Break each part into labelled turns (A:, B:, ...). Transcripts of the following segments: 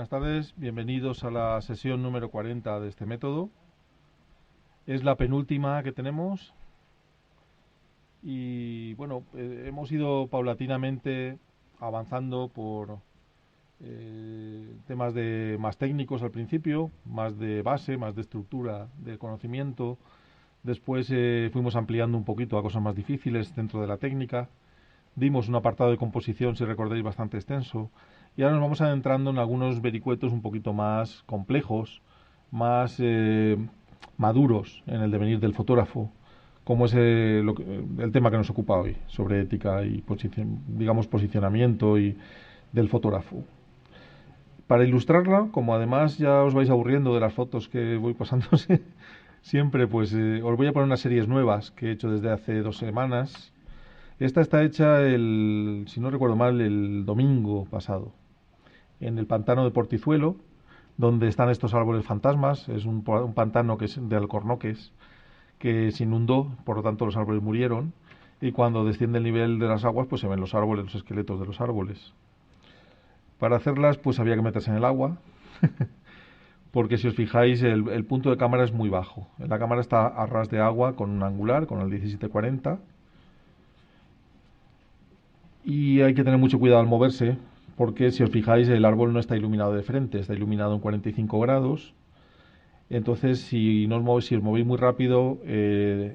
A: Buenas tardes, bienvenidos a la sesión número 40 de este método. Es la penúltima que tenemos y bueno, hemos ido paulatinamente avanzando por temas más técnicos al principio, más de base, más de estructura de conocimiento. Después fuimos ampliando un poquito a cosas más difíciles dentro de la técnica. Dimos un apartado de composición, si recordáis, bastante extenso. Y ahora nos vamos adentrando en algunos vericuetos un poquito más complejos, más maduros en el devenir del fotógrafo, como es el tema que nos ocupa hoy, sobre ética y posicionamiento y del fotógrafo. Para ilustrarla, como además ya os vais aburriendo de las fotos que voy pasándose siempre, pues os voy a poner unas series nuevas que he hecho desde hace 2 semanas. Esta está hecha, si no recuerdo mal, el domingo pasado, en el pantano de Portizuelo, donde están estos árboles fantasmas. Es un pantano que es de alcornoques, que se inundó, por lo tanto los árboles murieron, y cuando desciende el nivel de las aguas, pues se ven los árboles, los esqueletos de los árboles. Para hacerlas, pues había que meterse en el agua, porque si os fijáis, el punto de cámara es muy bajo. La cámara está a ras de agua con un angular, con el 1740, y hay que tener mucho cuidado al moverse, porque si os fijáis el árbol no está iluminado de frente, está iluminado en 45 grados. Entonces si os movéis muy rápido,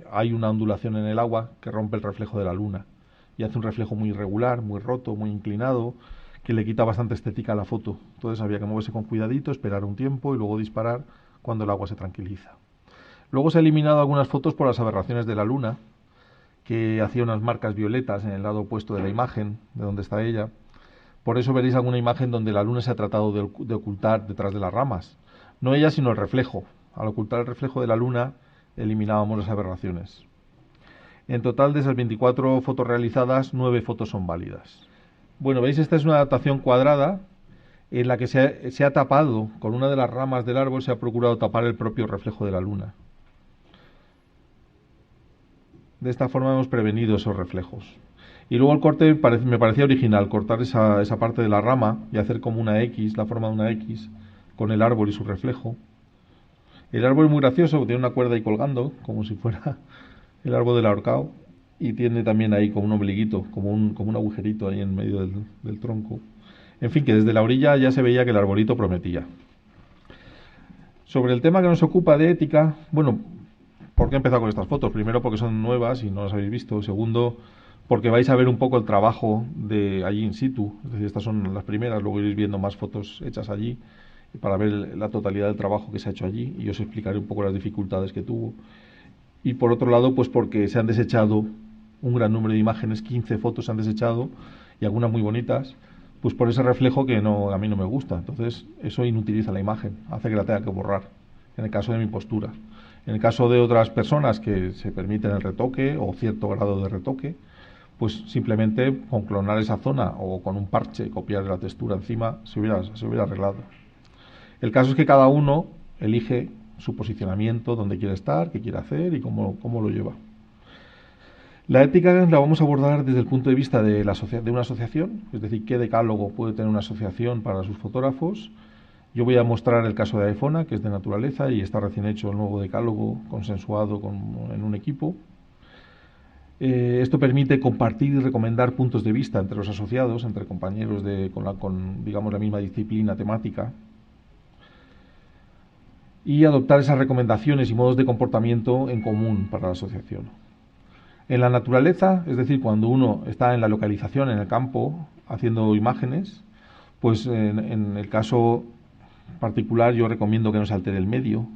A: hay una ondulación en el agua que rompe el reflejo de la luna y hace un reflejo muy irregular, muy roto, muy inclinado, que le quita bastante estética a la foto. Entonces había que moverse con cuidadito, esperar un tiempo y luego disparar cuando el agua se tranquiliza. Luego se ha eliminado algunas fotos por las aberraciones de la luna, que hacía unas marcas violetas en el lado opuesto de la imagen, de donde está ella. Por eso veréis alguna imagen donde la luna se ha tratado de ocultar detrás de las ramas. No ella, sino el reflejo. Al ocultar el reflejo de la luna, eliminábamos las aberraciones. En total, de esas 24 fotos realizadas, 9 fotos son válidas. Bueno, veis, esta es una adaptación cuadrada en la que se ha tapado, con una de las ramas del árbol, se ha procurado tapar el propio reflejo de la luna. De esta forma hemos prevenido esos reflejos. Y luego el corte me parecía original, cortar esa parte de la rama y hacer como una X, la forma de una X, con el árbol y su reflejo. El árbol es muy gracioso, tiene una cuerda ahí colgando, como si fuera el árbol del ahorcado, y tiene también ahí como un ombliguito, como un agujerito ahí en medio del tronco. En fin, que desde la orilla ya se veía que el arbolito prometía. Sobre el tema que nos ocupa de ética, bueno, ¿por qué he empezado con estas fotos? Primero, porque son nuevas y no las habéis visto. Segundo, porque vais a ver un poco el trabajo de allí in situ. Es decir, estas son las primeras, luego iréis viendo más fotos hechas allí para ver la totalidad del trabajo que se ha hecho allí y os explicaré un poco las dificultades que tuvo. Y por otro lado, pues porque se han desechado un gran número de imágenes, 15 fotos se han desechado y algunas muy bonitas, pues por ese reflejo que a mí no me gusta. Entonces eso inutiliza la imagen, hace que la tenga que borrar, en el caso de mi postura. En el caso de otras personas que se permiten el retoque o cierto grado de retoque, pues simplemente con clonar esa zona o con un parche, copiar la textura encima, se hubiera arreglado. El caso es que cada uno elige su posicionamiento, dónde quiere estar, qué quiere hacer y cómo lo lleva. La ética la vamos a abordar desde el punto de vista de una asociación, es decir, qué decálogo puede tener una asociación para sus fotógrafos. Yo voy a mostrar el caso de Aefona, que es de naturaleza y está recién hecho el nuevo decálogo consensuado en un equipo. Esto permite compartir y recomendar puntos de vista entre los asociados, entre compañeros con digamos, la misma disciplina temática, y adoptar esas recomendaciones y modos de comportamiento en común para la asociación. En la naturaleza, es decir, cuando uno está en la localización, en el campo, haciendo imágenes, pues en el caso particular yo recomiendo que no se altere el medio,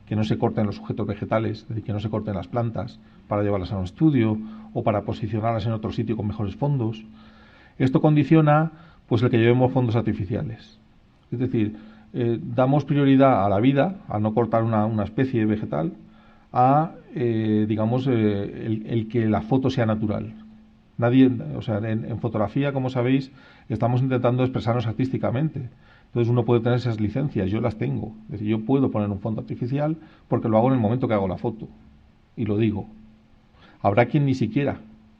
A: que no se corten los sujetos vegetales, es decir, que no se corten las plantas para llevarlas a un estudio o para posicionarlas en otro sitio con mejores fondos. Esto condiciona pues el que llevemos fondos artificiales. Es decir, damos prioridad a la vida, a no cortar una especie vegetal, a el que la foto sea natural. Nadie, o sea, en fotografía, como sabéis, estamos intentando expresarnos artísticamente. Entonces uno puede tener esas licencias, yo las tengo. Es decir, yo puedo poner un fondo artificial porque lo hago en el momento que hago la foto. Y lo digo. Habrá quien ni siquiera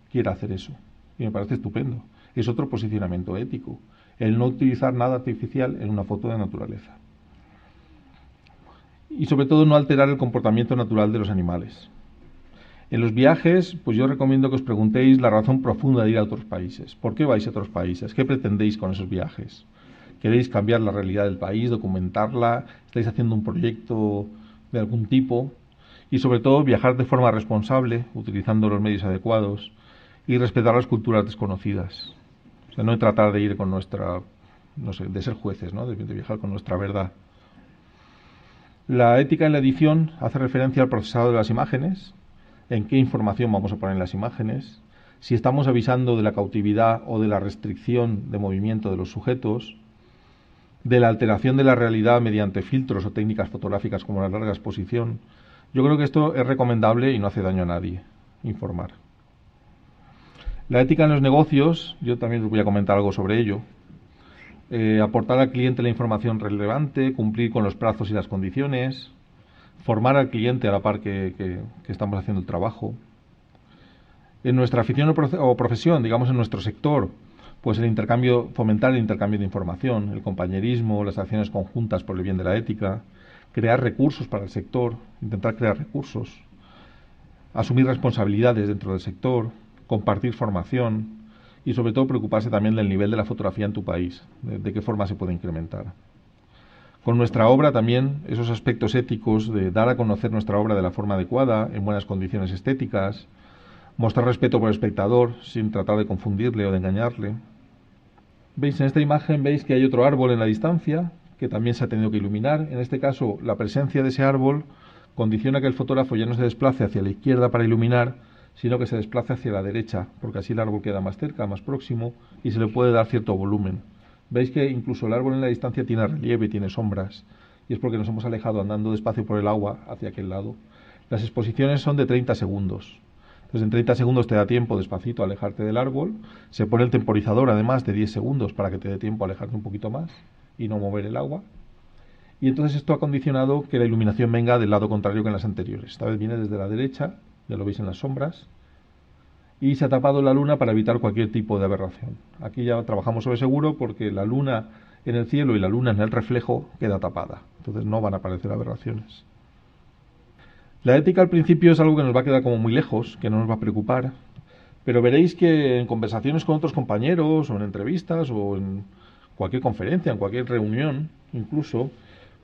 A: quiera hacer eso. Y me parece estupendo. Es otro posicionamiento ético. el no utilizar nada artificial en una foto de naturaleza. Y sobre todo no alterar el comportamiento natural de los animales. En los viajes, pues yo recomiendo que os preguntéis la razón profunda de ir a otros países. ¿Por qué vais a otros países? ¿Qué pretendéis con esos viajes? ¿Queréis cambiar la realidad del país, documentarla? ¿Estáis haciendo un proyecto de algún tipo? Y sobre todo viajar de forma responsable, utilizando los medios adecuados y respetar las culturas desconocidas. O sea, no tratar de ir con nuestra, no sé, de ser jueces, ¿no? De viajar con nuestra verdad. La ética en la edición hace referencia al procesado de las imágenes, en qué información vamos a poner en las imágenes, si estamos avisando de la cautividad o de la restricción de movimiento de los sujetos, de la alteración de la realidad mediante filtros o técnicas fotográficas como la larga exposición. Yo creo que esto es recomendable y no hace daño a nadie, informar. La ética en los negocios, yo también os voy a comentar algo sobre ello. Aportar al cliente la información relevante, cumplir con los plazos y las condiciones, formar al cliente a la par que estamos haciendo el trabajo. En nuestra afición o profesión, digamos en nuestro sector, pues fomentar el intercambio de información, el compañerismo, las acciones conjuntas por el bien de la ética, crear recursos para el sector, intentar crear recursos, asumir responsabilidades dentro del sector, compartir formación y sobre todo preocuparse también del nivel de la fotografía en tu país, de qué forma se puede incrementar. Con nuestra obra también, esos aspectos éticos de dar a conocer nuestra obra de la forma adecuada, en buenas condiciones estéticas, mostrar respeto por el espectador sin tratar de confundirle o de engañarle. ¿Veis? En esta imagen veis que hay otro árbol en la distancia que también se ha tenido que iluminar. En este caso, la presencia de ese árbol condiciona que el fotógrafo ya no se desplace hacia la izquierda para iluminar, sino que se desplace hacia la derecha, porque así el árbol queda más cerca, más próximo, y se le puede dar cierto volumen. Veis que incluso el árbol en la distancia tiene relieve, tiene sombras, y es porque nos hemos alejado andando despacio por el agua hacia aquel lado. Las exposiciones son de 30 segundos. Entonces en 30 segundos te da tiempo despacito a alejarte del árbol. Se pone el temporizador además de 10 segundos para que te dé tiempo a alejarte un poquito más y no mover el agua. Y entonces esto ha condicionado que la iluminación venga del lado contrario que en las anteriores. Esta vez viene desde la derecha, ya lo veis en las sombras, y se ha tapado la luna para evitar cualquier tipo de aberración. Aquí ya trabajamos sobre seguro porque la luna en el cielo y la luna en el reflejo queda tapada. Entonces no van a aparecer aberraciones. La ética al principio es algo que nos va a quedar como muy lejos, que no nos va a preocupar, pero veréis que en conversaciones con otros compañeros o en entrevistas o en cualquier conferencia, en cualquier reunión incluso,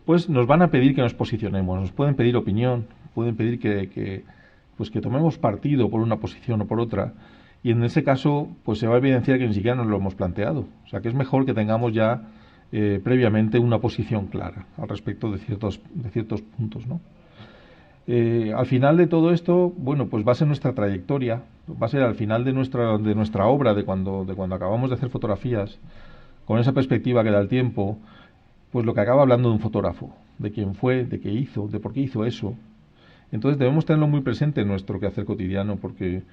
A: pues nos van a pedir que nos posicionemos, nos pueden pedir opinión, pueden pedir que tomemos partido por una posición o por otra, y en ese caso pues se va a evidenciar que ni siquiera nos lo hemos planteado. O sea que es mejor que tengamos ya previamente una posición clara al respecto de ciertos puntos, ¿no? Al final de todo esto, bueno, pues va a ser nuestra trayectoria, va a ser al final de nuestra obra, de cuando acabamos de hacer fotografías, con esa perspectiva que da el tiempo, pues lo que acaba hablando de un fotógrafo, de quién fue, de qué hizo, de por qué hizo eso. Entonces debemos tenerlo muy presente en nuestro quehacer cotidiano, porque,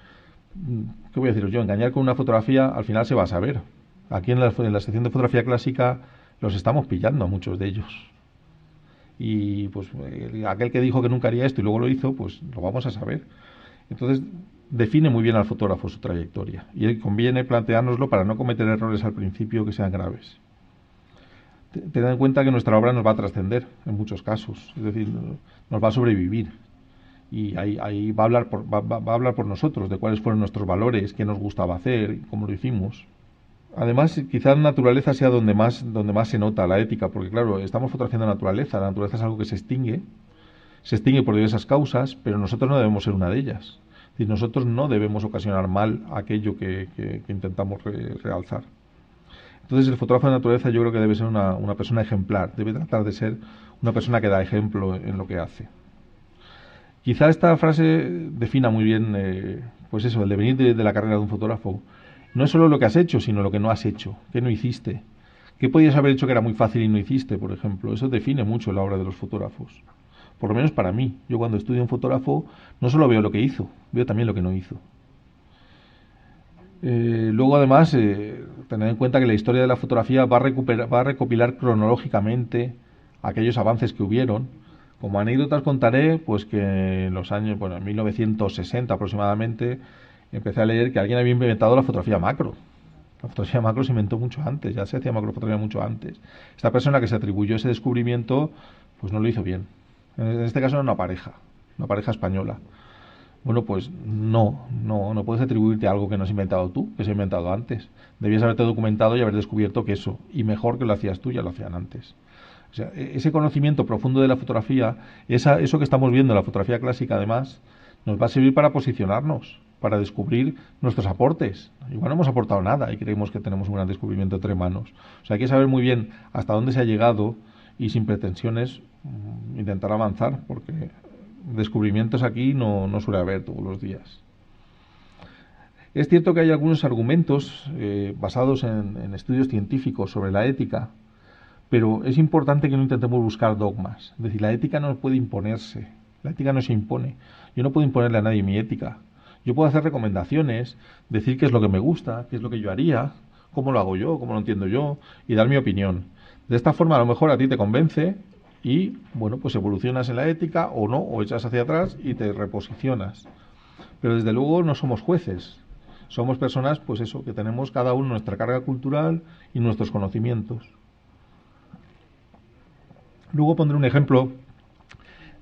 A: ¿qué voy a deciros yo? Engañar con una fotografía al final se va a saber. Aquí en la sección de fotografía clásica los estamos pillando a muchos de ellos. Y pues aquel que dijo que nunca haría esto y luego lo hizo, pues lo vamos a saber. Entonces define muy bien al fotógrafo su trayectoria y conviene planteárnoslo para no cometer errores al principio que sean graves. Tened en cuenta que nuestra obra nos va a trascender en muchos casos, es decir, nos va a sobrevivir y ahí va a hablar por nosotros de cuáles fueron nuestros valores, qué nos gustaba hacer, cómo lo hicimos. Además, quizás la naturaleza sea donde más se nota la ética, porque claro, estamos fotografiando la naturaleza es algo que se extingue por diversas causas, pero nosotros no debemos ser una de ellas. Es decir, nosotros no debemos ocasionar mal aquello que intentamos realzar. Entonces el fotógrafo de naturaleza yo creo que debe ser una persona ejemplar, debe tratar de ser una persona que da ejemplo en lo que hace. Quizá esta frase defina muy bien pues eso, el devenir de la carrera de un fotógrafo. No es solo lo que has hecho, sino lo que no has hecho, qué no hiciste. ¿Qué podías haber hecho que era muy fácil y no hiciste, por ejemplo? Eso define mucho la obra de los fotógrafos. Por lo menos para mí. Yo cuando estudio un fotógrafo no solo veo lo que hizo, veo también lo que no hizo. Luego además, tener en cuenta que la historia de la fotografía va a recopilar cronológicamente aquellos avances que hubieron. Como anécdotas contaré pues que en los años, en 1960 aproximadamente, empecé a leer que alguien había inventado la fotografía macro. La fotografía macro se inventó mucho antes, ya se hacía macrofotografía mucho antes. Esta persona que se atribuyó ese descubrimiento, pues no lo hizo bien. En este caso era una pareja española. Bueno, pues no puedes atribuirte a algo que no has inventado tú, que se ha inventado antes. Debías haberte documentado y haber descubierto que eso, y mejor que lo hacías tú, ya lo hacían antes. O sea, ese conocimiento profundo de la fotografía, eso que estamos viendo en la fotografía clásica, además, nos va a servir para posicionarnos, para descubrir nuestros aportes. Igual no hemos aportado nada y creemos que tenemos un gran descubrimiento entre manos. O sea, hay que saber muy bien hasta dónde se ha llegado y sin pretensiones intentar avanzar, porque descubrimientos aquí no suele haber todos los días. Es cierto que hay algunos argumentos basados en estudios científicos sobre la ética, pero es importante que no intentemos buscar dogmas. Es decir, la ética no puede imponerse, la ética no se impone. Yo no puedo imponerle a nadie mi ética. Yo puedo hacer recomendaciones, decir qué es lo que me gusta, qué es lo que yo haría, cómo lo hago yo, cómo lo entiendo yo, y dar mi opinión. De esta forma a lo mejor a ti te convence y, bueno, pues evolucionas en la ética o no, o echas hacia atrás y te reposicionas. Pero desde luego no somos jueces. Somos personas, pues eso, que tenemos cada uno nuestra carga cultural y nuestros conocimientos. Luego pondré un ejemplo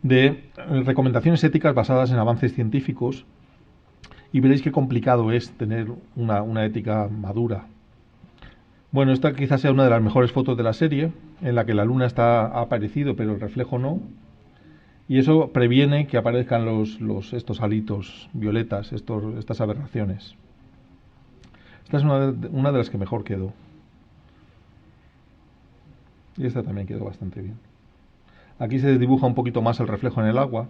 A: de recomendaciones éticas basadas en avances científicos y veréis qué complicado es tener una ética madura. Bueno, esta quizás sea una de las mejores fotos de la serie, en la que la luna ha aparecido pero el reflejo no, y eso previene que aparezcan estos halitos violetas, estas aberraciones. Esta es una de las que mejor quedó. Y esta también quedó bastante bien. Aquí se dibuja un poquito más el reflejo en el agua,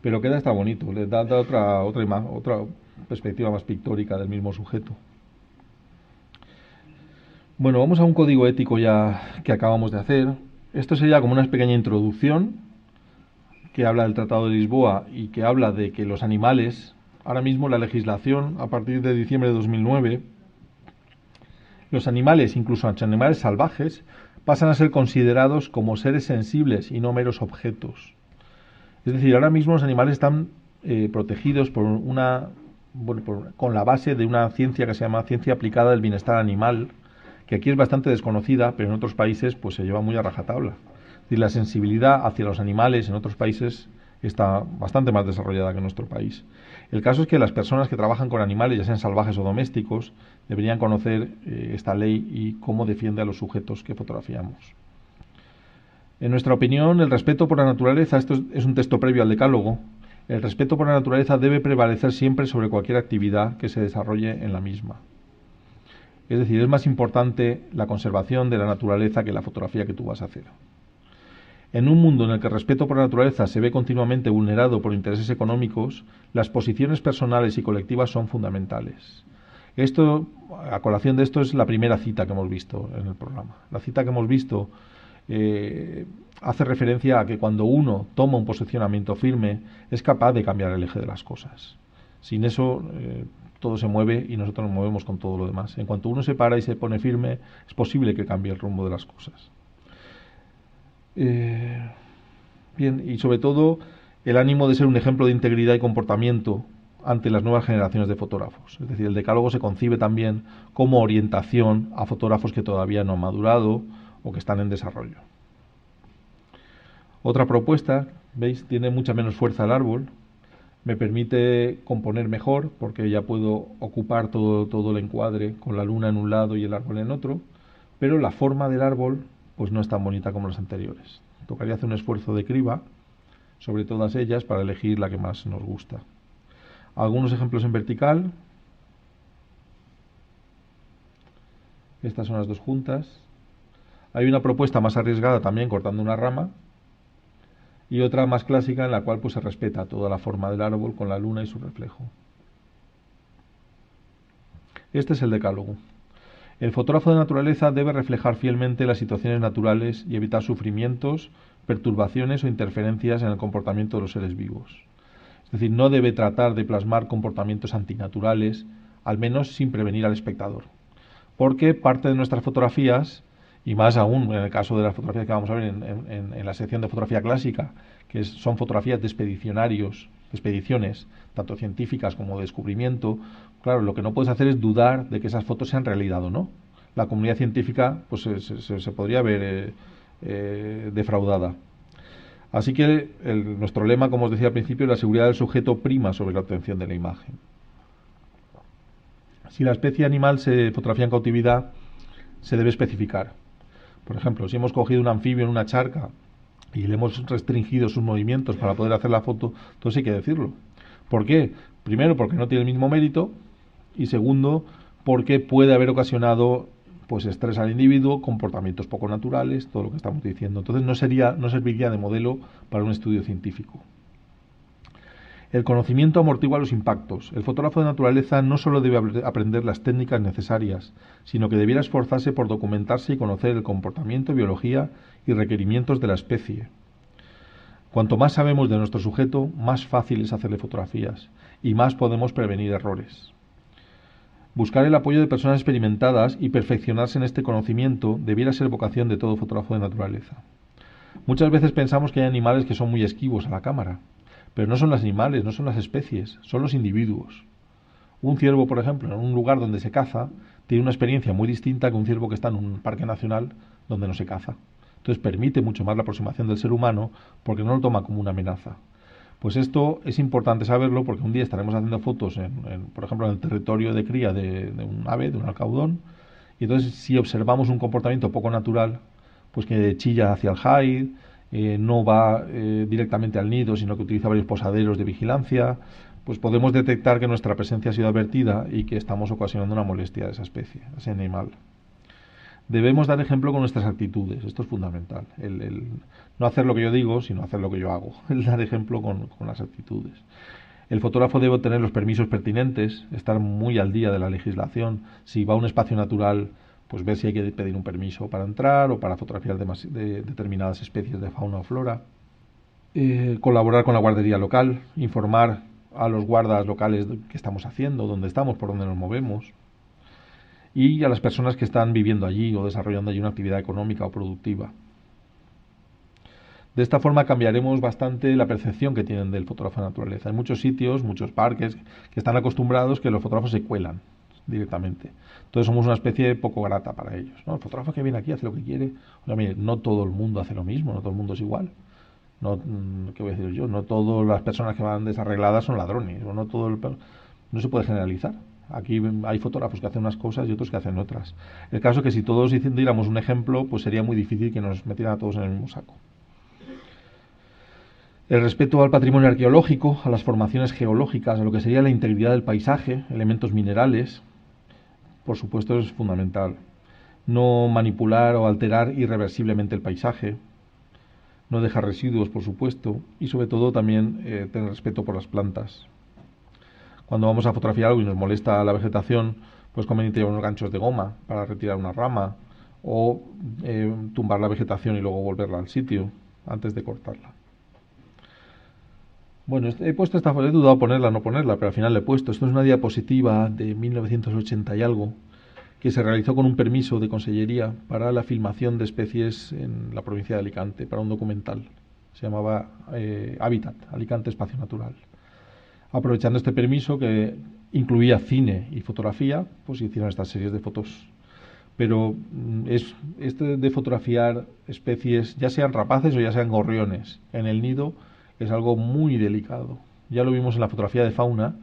A: pero queda hasta bonito, le da otra perspectiva más pictórica del mismo sujeto. Bueno, vamos a un código ético ya que acabamos de hacer. Esto sería como una pequeña introducción que habla del Tratado de Lisboa y que habla de que los animales, ahora mismo la legislación, a partir de diciembre de 2009, los animales, incluso los animales salvajes, pasan a ser considerados como seres sensibles y no meros objetos. Es decir, ahora mismo los animales están protegidos con la base de una ciencia que se llama ciencia aplicada del bienestar animal, que aquí es bastante desconocida, pero en otros países pues se lleva muy a rajatabla. Es decir, la sensibilidad hacia los animales en otros países está bastante más desarrollada que en nuestro país. El caso es que las personas que trabajan con animales, ya sean salvajes o domésticos, deberían conocer esta ley y cómo defiende a los sujetos que fotografiamos. En nuestra opinión, el respeto por la naturaleza, esto es un texto previo al decálogo, el respeto por la naturaleza debe prevalecer siempre sobre cualquier actividad que se desarrolle en la misma. Es decir, es más importante la conservación de la naturaleza que la fotografía que tú vas a hacer. En un mundo en el que el respeto por la naturaleza se ve continuamente vulnerado por intereses económicos, las posiciones personales y colectivas son fundamentales. Esto, a colación de esto, es la primera cita que hemos visto en el programa. La cita que hemos visto hace referencia a que cuando uno toma un posicionamiento firme es capaz de cambiar el eje de las cosas. Sin eso todo se mueve y nosotros nos movemos con todo lo demás. En cuanto uno se para y se pone firme, es posible que cambie el rumbo de las cosas. Bien, y sobre todo el ánimo de ser un ejemplo de integridad y comportamiento ante las nuevas generaciones de fotógrafos. Es decir, el decálogo se concibe también como orientación a fotógrafos que todavía no han madurado o que están en desarrollo. Otra propuesta, veis, tiene mucha menos fuerza el árbol, me permite componer mejor porque ya puedo ocupar todo el encuadre con la luna en un lado y el árbol en otro, pero la forma del árbol pues no es tan bonita como las anteriores. Tocaría hacer un esfuerzo de criba sobre todas ellas para elegir la que más nos gusta. Algunos ejemplos en vertical. Estas son las dos juntas. Hay una propuesta más arriesgada también cortando una rama y otra más clásica en la cual pues se respeta toda la forma del árbol con la luna y su reflejo. Este es el decálogo. El fotógrafo de naturaleza debe reflejar fielmente las situaciones naturales y evitar sufrimientos, perturbaciones o interferencias en el comportamiento de los seres vivos. Es decir, no debe tratar de plasmar comportamientos antinaturales, al menos sin prevenir al espectador. Porque parte de nuestras fotografías, y más aún en el caso de las fotografías que vamos a ver en la sección de fotografía clásica, son fotografías de expedicionarios expediciones, tanto científicas como de descubrimiento, claro, lo que no puedes hacer es dudar de que esas fotos sean realidad o no. La comunidad científica pues se podría ver defraudada. Así que nuestro lema, como os decía al principio, la seguridad del sujeto prima sobre la obtención de la imagen. Si la especie animal se fotografía en cautividad, se debe especificar. Por ejemplo, si hemos cogido un anfibio en una charca y le hemos restringido sus movimientos para poder hacer la foto, entonces hay que decirlo. ¿Por qué? Primero, porque no tiene el mismo mérito, y segundo, porque puede haber ocasionado pues estrés al individuo, comportamientos poco naturales, todo lo que estamos diciendo. Entonces no serviría de modelo para un estudio científico. El conocimiento amortigua los impactos. El fotógrafo de naturaleza no solo debe aprender las técnicas necesarias, sino que debiera esforzarse por documentarse y conocer el comportamiento, biología y requerimientos de la especie. Cuanto más sabemos de nuestro sujeto, más fácil es hacerle fotografías y más podemos prevenir errores. Buscar el apoyo de personas experimentadas y perfeccionarse en este conocimiento debiera ser vocación de todo fotógrafo de naturaleza. Muchas veces pensamos que hay animales que son muy esquivos a la cámara, pero no son los animales, no son las especies, son los individuos. Un ciervo, por ejemplo, en un lugar donde se caza, tiene una experiencia muy distinta que un ciervo que está en un parque nacional donde no se caza. Entonces permite mucho más la aproximación del ser humano porque no lo toma como una amenaza. Pues esto es importante saberlo porque un día estaremos haciendo fotos, por ejemplo, en el territorio de cría de un ave, de un alcaudón, y entonces si observamos un comportamiento poco natural, pues que chilla hacia el hide, no va directamente al nido, sino que utiliza varios posaderos de vigilancia, pues podemos detectar que nuestra presencia ha sido advertida y que estamos ocasionando una molestia a esa especie, a ese animal. Debemos dar ejemplo con nuestras actitudes, esto es fundamental. El no hacer lo que yo digo, sino hacer lo que yo hago. El dar ejemplo con las actitudes. El fotógrafo debe tener los permisos pertinentes, estar muy al día de la legislación. Si va a un espacio natural, pues ver si hay que pedir un permiso para entrar o para fotografiar de determinadas especies de fauna o flora. Colaborar con la guardería local, informar a los guardas locales qué estamos haciendo, dónde estamos, por dónde nos movemos, y a las personas que están viviendo allí o desarrollando allí una actividad económica o productiva. De esta forma cambiaremos bastante la percepción que tienen del fotógrafo de naturaleza. Hay muchos sitios, muchos parques que están acostumbrados que los fotógrafos se cuelan directamente. Entonces somos una especie poco grata para ellos, ¿no? El fotógrafo que viene aquí hace lo que quiere. O sea, mire, no todo el mundo hace lo mismo, no todo el mundo es igual. No, ¿qué voy a decir yo? No todas las personas que van desarregladas son ladrones, o no se puede generalizar. Aquí hay fotógrafos que hacen unas cosas y otros que hacen otras. El caso es que si todos diéramos un ejemplo, pues sería muy difícil que nos metieran a todos en el mismo saco. El respeto al patrimonio arqueológico, a las formaciones geológicas, a lo que sería la integridad del paisaje, elementos minerales, por supuesto es fundamental. No manipular o alterar irreversiblemente el paisaje, no dejar residuos, por supuesto, y sobre todo también tener respeto por las plantas. Cuando vamos a fotografiar algo y nos molesta la vegetación, pues conveniente llevar unos ganchos de goma para retirar una rama o tumbar la vegetación y luego volverla al sitio antes de cortarla. Bueno, he puesto esta foto, he dudado ponerla o no ponerla, pero al final la he puesto. Esto es una diapositiva de 1980 y algo que se realizó con un permiso de consellería para la filmación de especies en la provincia de Alicante, para un documental. Se llamaba Hábitat, Alicante Espacio Natural. Aprovechando este permiso que incluía cine y fotografía, pues hicieron estas series de fotos. Pero este de fotografiar especies, ya sean rapaces o ya sean gorriones, en el nido es algo muy delicado. Ya lo vimos en la fotografía de fauna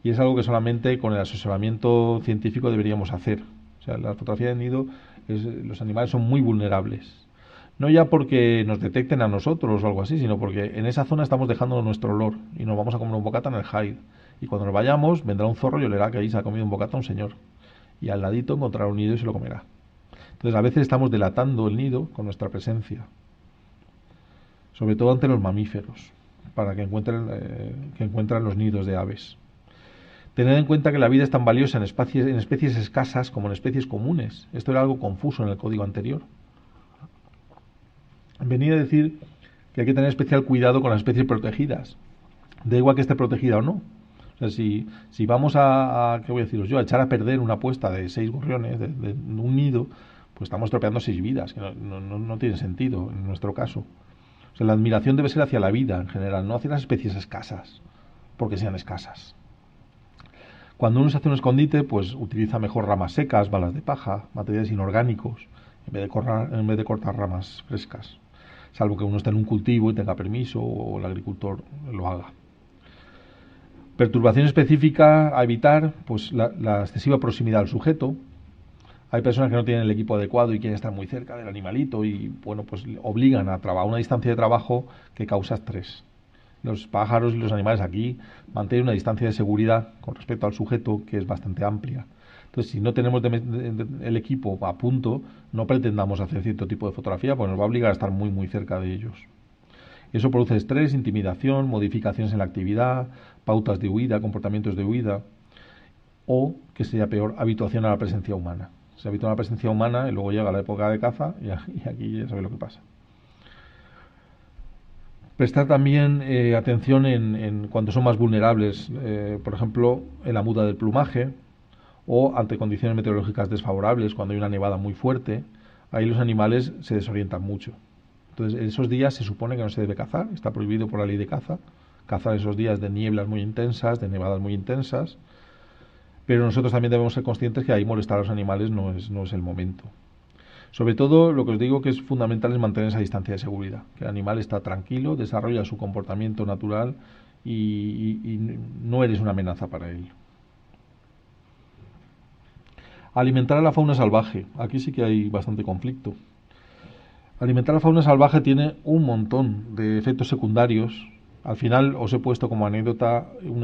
A: y es algo que solamente con el asesoramiento científico deberíamos hacer. O sea, la fotografía de nido, los animales son muy vulnerables. No ya porque nos detecten a nosotros o algo así, sino porque en esa zona estamos dejando nuestro olor y nos vamos a comer un bocata en el hide. Y cuando nos vayamos, vendrá un zorro y olerá que ahí se ha comido un bocata un señor. Y al ladito encontrará un nido y se lo comerá. Entonces a veces estamos delatando el nido con nuestra presencia. Sobre todo ante los mamíferos, para que encuentren los nidos de aves. Tened en cuenta que la vida es tan valiosa en especies escasas como en especies comunes. Esto era algo confuso en el código anterior. Venía a decir que hay que tener especial cuidado con las especies protegidas. Da igual que esté protegida o no. O sea, si vamos ¿qué voy a deciros yo? A echar a perder una puesta de 6 gorriones, de un nido, pues estamos estropeando 6 vidas, que no tiene sentido en nuestro caso. O sea, la admiración debe ser hacia la vida en general, no hacia las especies escasas. porque sean escasas. Cuando uno se hace un escondite, pues utiliza mejor ramas secas, balas de paja, materiales inorgánicos, en vez de cortar ramas frescas, salvo que uno esté en un cultivo y tenga permiso o el agricultor lo haga. Perturbación específica a evitar, pues la excesiva proximidad al sujeto. Hay personas que no tienen el equipo adecuado y quieren estar muy cerca del animalito y, bueno, pues obligan a una distancia de trabajo que causa estrés. Los pájaros y los animales aquí mantienen una distancia de seguridad con respecto al sujeto que es bastante amplia. Entonces, si no tenemos el equipo a punto, no pretendamos hacer cierto tipo de fotografía, pues nos va a obligar a estar muy, muy cerca de ellos. Eso produce estrés, intimidación, modificaciones en la actividad, pautas de huida, comportamientos de huida, o, que sería peor, habituación a la presencia humana. Se habitúa a la presencia humana y luego llega la época de caza y aquí ya sabéis lo que pasa. Prestar también atención en cuando son más vulnerables, por ejemplo, en la muda del plumaje o ante condiciones meteorológicas desfavorables, cuando hay una nevada muy fuerte, ahí los animales se desorientan mucho. Entonces, en esos días se supone que no se debe cazar, está prohibido por la ley de caza, cazar esos días de nieblas muy intensas, de nevadas muy intensas, pero nosotros también debemos ser conscientes que ahí molestar a los animales no es el momento. Sobre todo, lo que os digo que es fundamental es mantener esa distancia de seguridad, que el animal está tranquilo, desarrolla su comportamiento natural y no eres una amenaza para él. Alimentar a la fauna salvaje. Aquí sí que hay bastante conflicto. Alimentar a la fauna salvaje tiene un montón de efectos secundarios. Al final os he puesto como anécdota un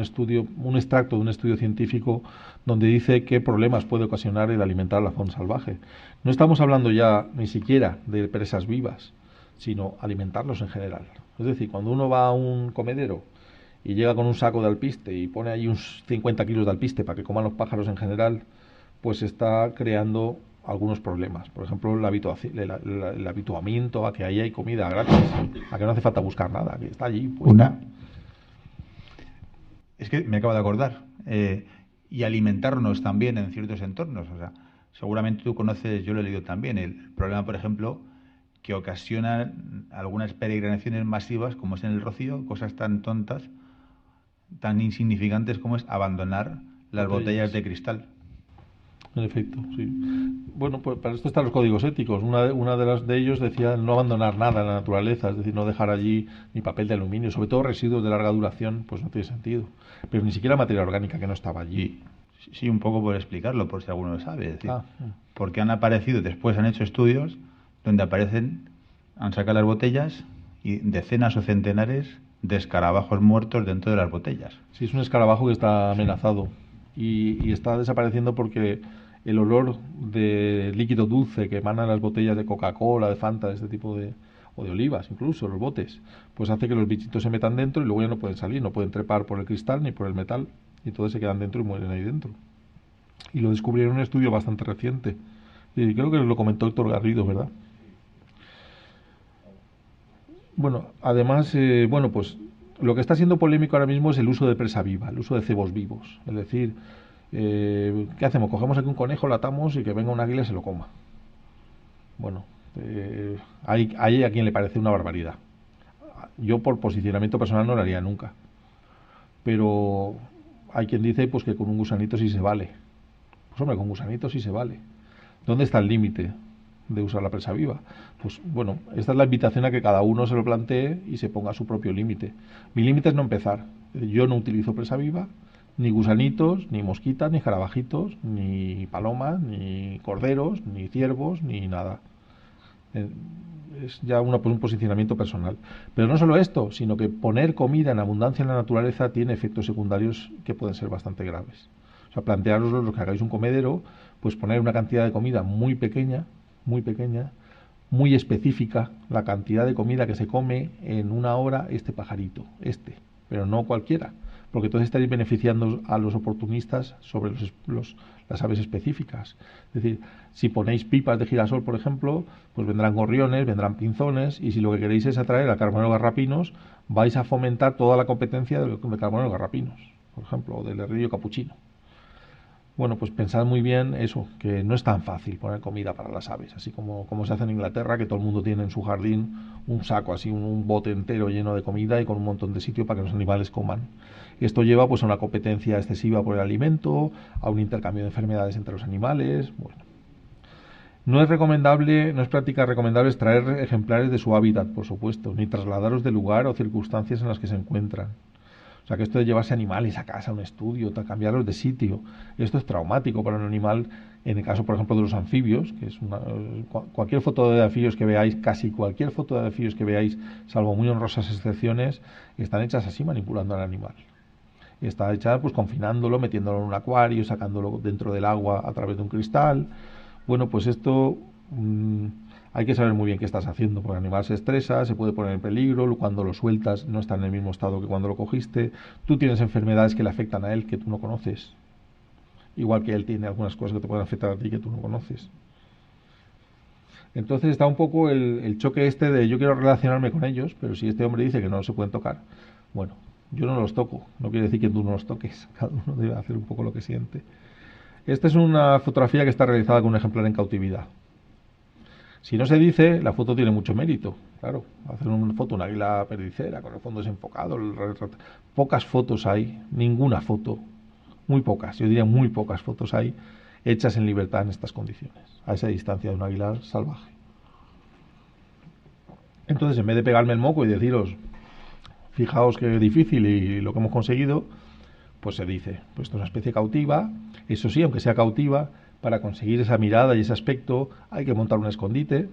A: extracto de un estudio científico donde dice qué problemas puede ocasionar el alimentar a la fauna salvaje. No estamos hablando ya ni siquiera de presas vivas, sino alimentarlos en general. Es decir, cuando uno va a un comedero y llega con un saco de alpiste y pone ahí unos 50 kilos de alpiste para que coman los pájaros en general, pues está creando algunos problemas. Por ejemplo, el habituamiento a que ahí hay comida gratis, a que no hace falta buscar nada, que está allí. Pues
B: es que me acabo de acordar. Y alimentarnos también en ciertos entornos. O sea, seguramente tú conoces, yo lo he leído también, el problema, por ejemplo, que ocasionan algunas peregrinaciones masivas, como es en el Rocío, cosas tan tontas, tan insignificantes como es abandonar las botellas de cristal.
A: En efecto, sí. Bueno, pues para esto están los códigos éticos. Una de ellos decía no abandonar nada en la naturaleza, es decir, no dejar allí ni papel de aluminio, sobre todo residuos de larga duración, pues no tiene sentido. Pero ni siquiera materia orgánica que no estaba allí.
B: Sí, un poco por explicarlo, por si alguno lo sabe. Es decir, porque han aparecido, después han hecho estudios donde han sacado las botellas y decenas o centenares de escarabajos muertos dentro de las botellas.
A: Sí, es un escarabajo que está amenazado y está desapareciendo porque el olor de líquido dulce que emana las botellas de Coca-Cola, de Fanta, de este tipo o de olivas, incluso los botes, pues hace que los bichitos se metan dentro y luego ya no pueden salir, no pueden trepar por el cristal ni por el metal, y entonces se quedan dentro y mueren ahí dentro. Y lo descubrieron en un estudio bastante reciente. Y creo que lo comentó Héctor Garrido, ¿verdad? Bueno, además, pues lo que está siendo polémico ahora mismo es el uso de presa viva, el uso de cebos vivos. Es decir, ¿qué hacemos? Cogemos aquí un conejo, lo atamos y que venga un águila y se lo coma. Bueno, hay a quien le parece una barbaridad. Yo por posicionamiento personal no lo haría nunca. Pero hay quien dice pues que con un gusanito sí se vale. Pues hombre, con gusanito sí se vale. ¿Dónde está el límite de usar la presa viva? Pues bueno, esta es la invitación a que cada uno se lo plantee y se ponga su propio límite. Mi límite es no empezar. Yo no utilizo presa viva, ni gusanitos, ni mosquitas, ni escarabajitos, ni palomas, ni corderos, ni ciervos, ni nada. Es ya un posicionamiento personal. Pero no solo esto, sino que poner comida en abundancia en la naturaleza tiene efectos secundarios que pueden ser bastante graves. O sea, plantearos los que hagáis un comedero, pues poner una cantidad de comida muy pequeña, muy específica, la cantidad de comida que se come en una hora este pajarito, pero no cualquiera, porque entonces estaréis beneficiando a los oportunistas sobre las aves específicas. Es decir, si ponéis pipas de girasol, por ejemplo, pues vendrán gorriones, vendrán pinzones, y si lo que queréis es atraer a carboneros garrapinos, vais a fomentar toda la competencia de carboneros garrapinos, por ejemplo, o del herrillo capuchino. Bueno, pues pensad muy bien eso, que no es tan fácil poner comida para las aves, así como se hace en Inglaterra, que todo el mundo tiene en su jardín un saco, así un bote entero lleno de comida y con un montón de sitio para que los animales coman. Y esto lleva pues a una competencia excesiva por el alimento, a un intercambio de enfermedades entre los animales. Bueno, no es recomendable, no es práctica recomendable extraer ejemplares de su hábitat, por supuesto, ni trasladarlos de lugar o circunstancias en las que se encuentran. O sea, que esto de llevarse animales a casa, a un estudio, cambiarlos de sitio, esto es traumático para un animal. En el caso, por ejemplo, de los anfibios, que es cualquier foto de anfibios que veáis, casi cualquier foto de anfibios que veáis, salvo muy honrosas excepciones, están hechas así, manipulando al animal. Y está hecha pues confinándolo, metiéndolo en un acuario, sacándolo dentro del agua a través de un cristal. Bueno, pues esto hay que saber muy bien qué estás haciendo, porque el animal se estresa, se puede poner en peligro, cuando lo sueltas no está en el mismo estado que cuando lo cogiste, tú tienes enfermedades que le afectan a él que tú no conoces, igual que él tiene algunas cosas que te pueden afectar a ti que tú no conoces. Entonces está un poco el choque este de yo quiero relacionarme con ellos, pero si este hombre dice que no se pueden tocar, bueno, yo no los toco, no quiere decir que tú no los toques, cada uno debe hacer un poco lo que siente. Esta es una fotografía que está realizada con un ejemplar en cautividad. Si no se dice, la foto tiene mucho mérito. Claro, hacer una foto, un águila perdicera, con el fondo desenfocado, pocas fotos hay, ninguna foto, muy pocas, yo diría muy pocas fotos hay hechas en libertad en estas condiciones, a esa distancia de un águila salvaje. Entonces, en vez de pegarme el moco y deciros, fijaos qué difícil y lo que hemos conseguido, pues se dice, pues esto es una especie cautiva, eso sí, aunque sea cautiva, para conseguir esa mirada y ese aspecto hay que montar un escondite,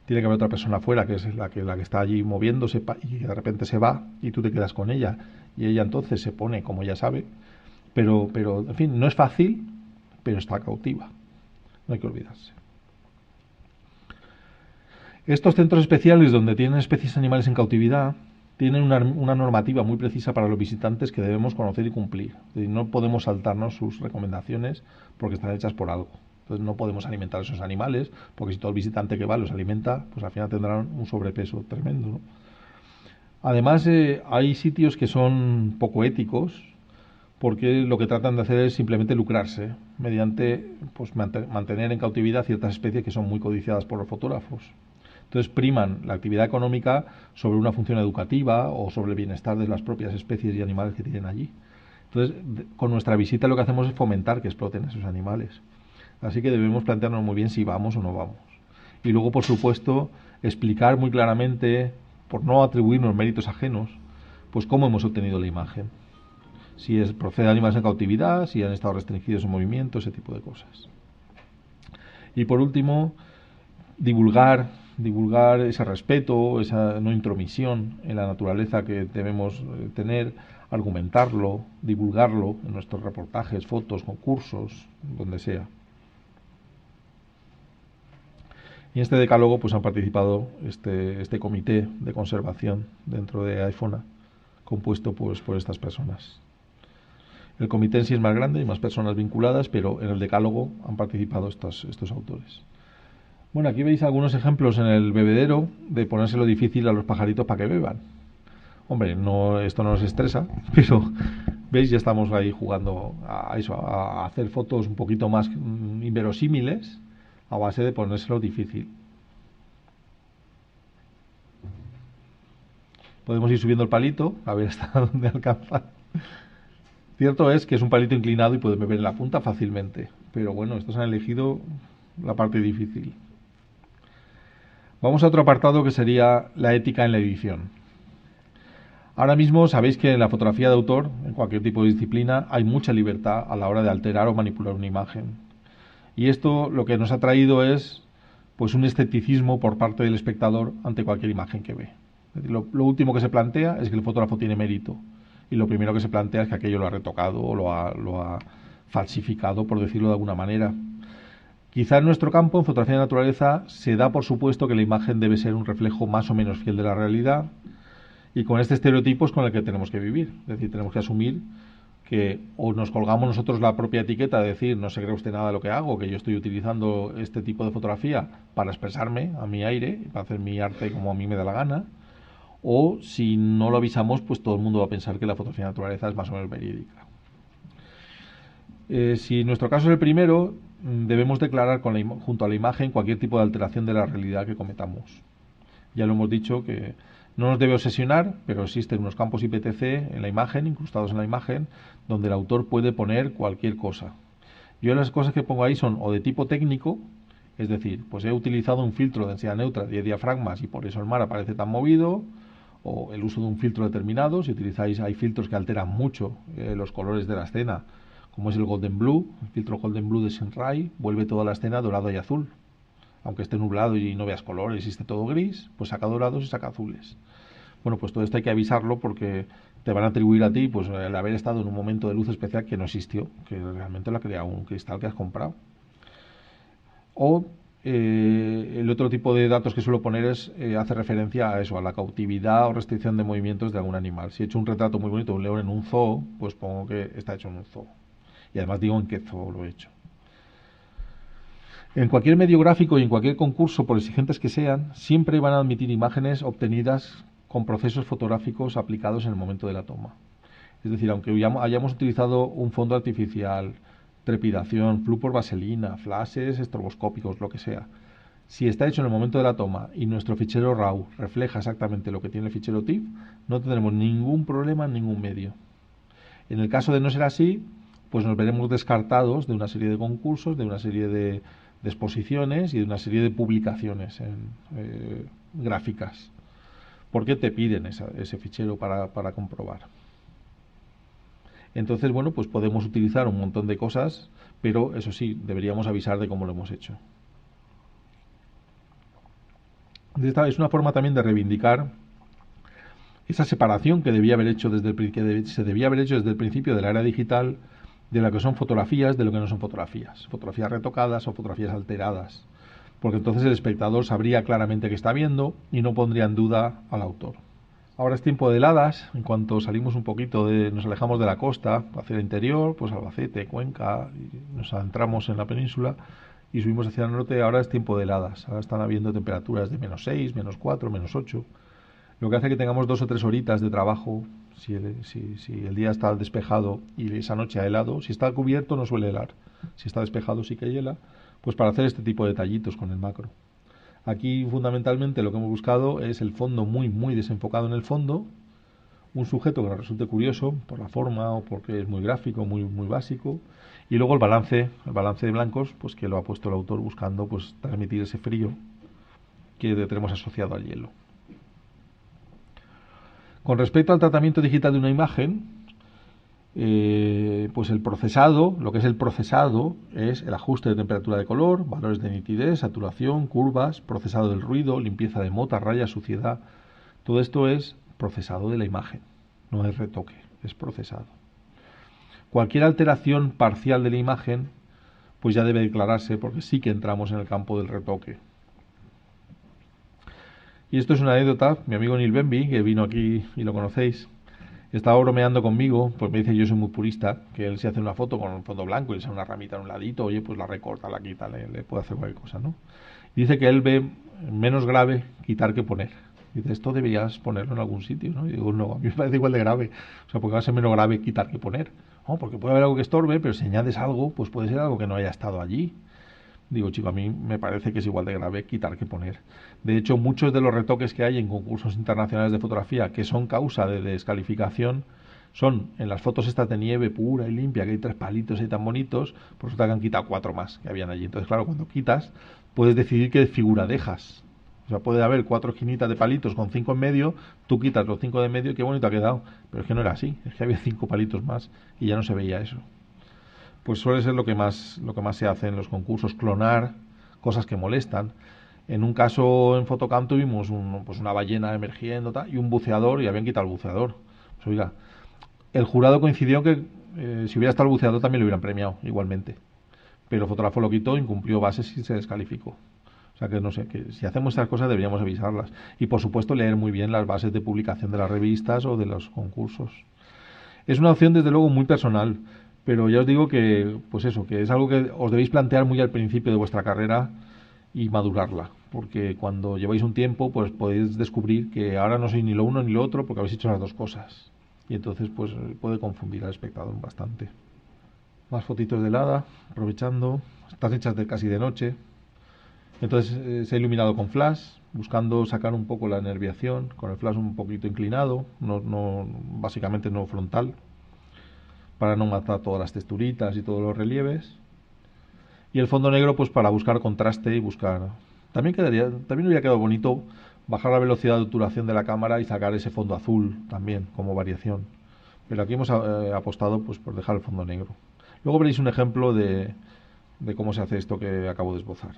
A: tiene que haber otra persona afuera que es la que está allí moviéndose y de repente se va y tú te quedas con ella y ella entonces se pone como ella sabe, pero en fin, no es fácil, pero está cautiva, no hay que olvidarse. Estos centros especiales donde tienen especies animales en cautividad tienen una normativa muy precisa para los visitantes que debemos conocer y cumplir. Es decir, no podemos saltarnos sus recomendaciones porque están hechas por algo. Entonces no podemos alimentar a esos animales, porque si todo el visitante que va los alimenta, pues al final tendrán un sobrepeso tremendo, ¿no? Además, hay sitios que son poco éticos, porque lo que tratan de hacer es simplemente lucrarse mediante pues, mantener en cautividad ciertas especies que son muy codiciadas por los fotógrafos. Entonces priman la actividad económica sobre una función educativa o sobre el bienestar de las propias especies y animales que tienen allí. Entonces, con nuestra visita lo que hacemos es fomentar que exploten esos animales. Así que debemos plantearnos muy bien si vamos o no vamos. Y luego, por supuesto, explicar muy claramente, por no atribuirnos méritos ajenos, pues cómo hemos obtenido la imagen. Si procede de animales en cautividad, si han estado restringidos en movimiento, ese tipo de cosas. Y por último, divulgar ese respeto, esa no intromisión en la naturaleza que debemos tener, argumentarlo, divulgarlo en nuestros reportajes, fotos, concursos, donde sea. Y en este decálogo pues han participado este comité de conservación dentro de AEFONA, compuesto pues por estas personas. El comité en sí es más grande y más personas vinculadas, pero en el decálogo han participado estos autores. Bueno, aquí veis algunos ejemplos en el bebedero de ponérselo difícil a los pajaritos para que beban. Hombre, esto no nos estresa, pero veis, ya estamos ahí jugando a eso, a hacer fotos un poquito más inverosímiles a base de ponérselo difícil. Podemos ir subiendo el palito a ver hasta dónde alcanza. Cierto es que es un palito inclinado y pueden beber en la punta fácilmente, pero bueno, estos han elegido la parte difícil. Vamos a otro apartado que sería la ética en la edición. Ahora mismo sabéis que en la fotografía de autor, en cualquier tipo de disciplina, hay mucha libertad a la hora de alterar o manipular una imagen. Y esto lo que nos ha traído es pues un escepticismo por parte del espectador ante cualquier imagen que ve. Es decir, lo último que se plantea es que el fotógrafo tiene mérito. Y lo primero que se plantea es que aquello lo ha retocado o lo ha falsificado, por decirlo de alguna manera. Quizá en nuestro campo, en fotografía de naturaleza, se da por supuesto que la imagen debe ser un reflejo más o menos fiel de la realidad, y con este estereotipo es con el que tenemos que vivir. Es decir, tenemos que asumir que o nos colgamos nosotros la propia etiqueta de decir no se cree usted nada de lo que hago, que yo estoy utilizando este tipo de fotografía para expresarme a mi aire, para hacer mi arte como a mí me da la gana, o si no lo avisamos, pues todo el mundo va a pensar que la fotografía de naturaleza es más o menos verídica. Si en nuestro caso es el primero, debemos declarar junto a la imagen cualquier tipo de alteración de la realidad que cometamos. Ya lo hemos dicho que no nos debe obsesionar, pero existen unos campos IPTC en la imagen, incrustados en la imagen, donde el autor puede poner cualquier cosa. Yo las cosas que pongo ahí son o de tipo técnico, es decir, pues he utilizado un filtro de densidad neutra de 10 diafragmas y por eso el mar aparece tan movido, o el uso de un filtro determinado. Si utilizáis, hay filtros que alteran mucho los colores de la escena, como es el Golden Blue, el filtro Golden Blue de Shenrai, vuelve toda la escena dorado y azul. Aunque esté nublado y no veas colores y esté todo gris, pues saca dorados y saca azules. Bueno, pues todo esto hay que avisarlo porque te van a atribuir a ti pues el haber estado en un momento de luz especial que no existió, que realmente lo ha creado un cristal que has comprado. O el otro tipo de datos que suelo poner hace referencia a eso, a la cautividad o restricción de movimientos de algún animal. Si he hecho un retrato muy bonito de un león en un zoo, pues pongo que está hecho en un zoo. Y además digo en qué zoo lo he hecho. En cualquier medio gráfico y en cualquier concurso, por exigentes que sean, siempre van a admitir imágenes obtenidas con procesos fotográficos aplicados en el momento de la toma. Es decir, aunque hayamos utilizado un fondo artificial, trepidación, flu por vaselina, flashes estroboscópicos, lo que sea, si está hecho en el momento de la toma y nuestro fichero RAW refleja exactamente lo que tiene el fichero TIFF, no tendremos ningún problema en ningún medio. En el caso de no ser así, pues nos veremos descartados de una serie de concursos, de una serie de exposiciones y de una serie de publicaciones gráficas, porque te piden ese fichero para comprobar. Entonces, bueno, pues podemos utilizar un montón de cosas, pero eso sí, deberíamos avisar de cómo lo hemos hecho. Esta es una forma también de reivindicar esa separación que se debía haber hecho desde el principio de la era digital, de lo que son fotografías, de lo que no son fotografías. Fotografías retocadas o fotografías alteradas. Porque entonces el espectador sabría claramente qué está viendo y no pondría en duda al autor. Ahora es tiempo de heladas. En cuanto salimos un poquito, nos alejamos de la costa hacia el interior, pues Albacete, Cuenca, y nos adentramos en la península y subimos hacia el norte. Ahora es tiempo de heladas. Ahora están habiendo temperaturas de -6, -4, -8. Lo que hace que tengamos 2 o 3 horitas de trabajo si el día está despejado y esa noche ha helado. Si está cubierto no suele helar. Si está despejado sí que hiela. Pues para hacer este tipo de detallitos con el macro. Aquí fundamentalmente lo que hemos buscado es el fondo muy desenfocado en el fondo, un sujeto que nos resulte curioso por la forma o porque es muy gráfico, muy básico, y luego el balance de blancos, pues que lo ha puesto el autor buscando pues transmitir ese frío que tenemos asociado al hielo. Con respecto al tratamiento digital de una imagen, pues el procesado, lo que es el procesado es el ajuste de temperatura de color, valores de nitidez, saturación, curvas, procesado del ruido, limpieza de motas, rayas, suciedad. Todo esto es procesado de la imagen, no es retoque, es procesado. Cualquier alteración parcial de la imagen pues ya debe declararse porque sí que entramos en el campo del retoque. Y esto es una anécdota. Mi amigo Neil Benby, que vino aquí y lo conocéis, estaba bromeando conmigo, pues me dice, yo soy muy purista, que él se hace una foto con un fondo blanco y le sale una ramita en un ladito, oye, pues la recorta, la quita, le puede hacer cualquier cosa, ¿no? Y dice que él ve menos grave quitar que poner. Dice, esto deberías ponerlo en algún sitio, ¿no? Y digo, no, a mí me parece igual de grave. O sea, porque va a ser menos grave quitar que poner. No, porque puede haber algo que estorbe, pero si añades algo, pues puede ser algo que no haya estado allí. Digo, chico, a mí me parece que es igual de grave quitar que poner. De hecho, muchos de los retoques que hay en concursos internacionales de fotografía que son causa de descalificación son en las fotos estas de nieve pura y limpia, que hay 3 palitos ahí tan bonitos, pues resulta que han quitado 4 más que habían allí. Entonces, claro, cuando quitas, puedes decidir qué figura dejas. O sea, puede haber 4 esquinitas de palitos con 5 en medio, tú quitas los 5 de medio y qué bonito ha quedado. Pero es que no era así, es que había 5 palitos más y ya no se veía eso. Pues suele ser lo que más se hace en los concursos, clonar cosas que molestan. En un caso en Photocam tuvimos una ballena emergiendo y un buceador y habían quitado el buceador. Pues oiga, el jurado coincidió que si hubiera estado el buceador también lo hubieran premiado igualmente. Pero el fotógrafo lo quitó, incumplió bases y se descalificó. O sea que no sé, que si hacemos estas cosas deberíamos avisarlas. Y por supuesto leer muy bien las bases de publicación de las revistas o de los concursos. Es una opción desde luego muy personal. Pero ya os digo que, pues eso, que es algo que os debéis plantear muy al principio de vuestra carrera y madurarla, porque cuando lleváis un tiempo, pues podéis descubrir que ahora no sois ni lo uno ni lo otro porque habéis hecho las dos cosas. Y entonces, pues puede confundir al espectador bastante. Más fotitos de helada, aprovechando. Están hechas casi de noche. Entonces se ha iluminado con flash, buscando sacar un poco la nerviación, con el flash un poquito inclinado, básicamente no frontal, para no matar todas las texturitas y todos los relieves. Y el fondo negro pues para buscar contraste y buscar... También hubiera quedado bonito bajar la velocidad de obturación de la cámara y sacar ese fondo azul también como variación. Pero aquí hemos apostado pues por dejar el fondo negro. Luego veréis un ejemplo de cómo se hace esto que acabo de esbozar.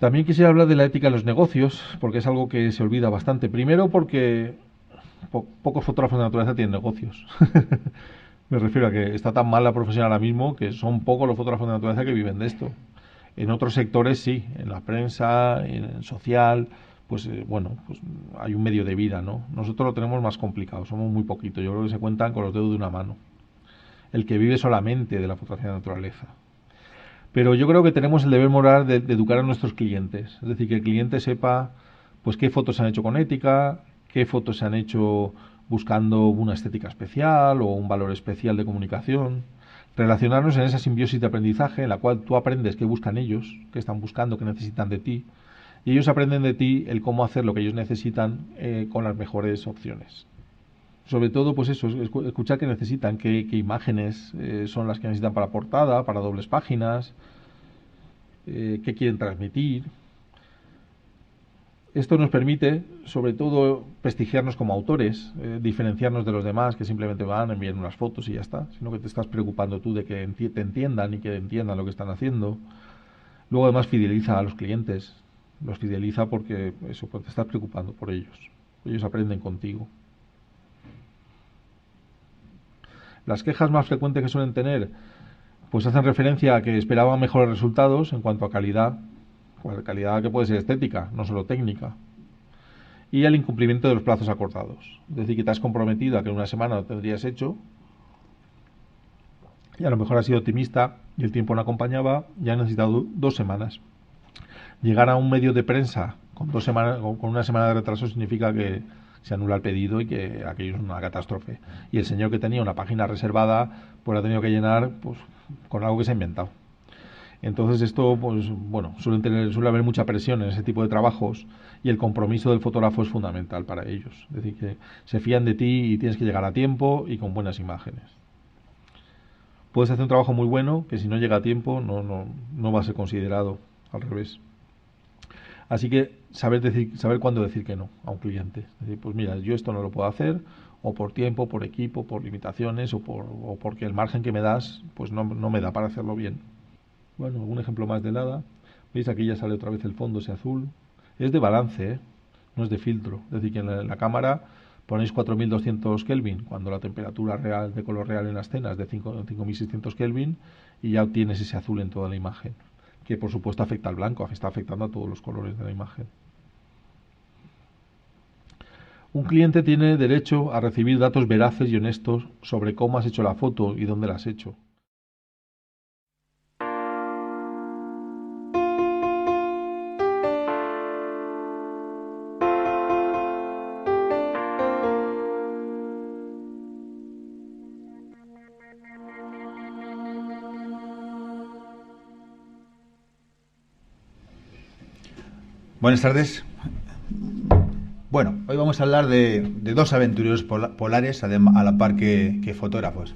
A: También quisiera hablar de la ética en los negocios, porque es algo que se olvida bastante. Primero porque pocos fotógrafos de naturaleza tienen negocios. Me refiero a que está tan mal la profesión ahora mismo que son pocos los fotógrafos de naturaleza que viven de esto. En otros sectores sí, en la prensa, en el social, pues pues hay un medio de vida, ¿no? Nosotros lo tenemos más complicado, somos muy poquitos, yo creo que se cuentan con los dedos de una mano. El que vive solamente de la fotografía de naturaleza. Pero yo creo que tenemos el deber moral de educar a nuestros clientes. Es decir, que el cliente sepa pues qué fotos se han hecho con ética, qué fotos se han hecho buscando una estética especial o un valor especial de comunicación. Relacionarnos en esa simbiosis de aprendizaje en la cual tú aprendes qué buscan ellos, qué están buscando, qué necesitan de ti. Y ellos aprenden de ti el cómo hacer lo que ellos necesitan con las mejores opciones. Sobre todo, pues eso, escuchar qué necesitan, qué imágenes son las que necesitan para portada, para dobles páginas, qué quieren transmitir. Esto nos permite, sobre todo, prestigiarnos como autores, diferenciarnos de los demás que simplemente van, envían unas fotos y ya está, sino que te estás preocupando tú de que te entiendan y que entiendan lo que están haciendo. Luego, además, fideliza a los clientes, los fideliza porque eso, pues te estás preocupando por ellos. Ellos aprenden contigo. Las quejas más frecuentes que suelen tener pues hacen referencia a que esperaban mejores resultados en cuanto a calidad que puede ser estética, no solo técnica, y al incumplimiento de los plazos acordados. Es decir, que te has comprometido a que en una semana lo tendrías hecho y a lo mejor has sido optimista y el tiempo no acompañaba y has necesitado 2 semanas. Llegar a un medio de prensa con una semana de retraso significa que se anula el pedido y que aquello es una catástrofe. Y el señor que tenía una página reservada, pues ha tenido que llenar pues con algo que se ha inventado. Entonces esto, pues bueno, suele haber mucha presión en ese tipo de trabajos y el compromiso del fotógrafo es fundamental para ellos. Es decir, que se fían de ti y tienes que llegar a tiempo y con buenas imágenes. Puedes hacer un trabajo muy bueno que si no llega a tiempo no va a ser considerado, al revés. Así que saber cuándo decir que no a un cliente. Es decir, pues mira, yo esto no lo puedo hacer, o por tiempo, por equipo, por limitaciones, o porque el margen que me das, pues no me da para hacerlo bien. Bueno, algún ejemplo más de helada. ¿Veis? Aquí ya sale otra vez el fondo, ese azul. Es de balance, ¿eh? No es de filtro. Es decir, que en la cámara ponéis 4200 Kelvin, cuando la temperatura real de color real en la escena es de 5600 Kelvin, y ya obtienes ese azul en toda la imagen, que por supuesto afecta al blanco, está afectando a todos los colores de la imagen. Un cliente tiene derecho a recibir datos veraces y honestos sobre cómo has hecho la foto y dónde la has hecho.
B: Buenas tardes. Bueno, hoy vamos a hablar de 2 aventureros polares a la par que fotógrafos.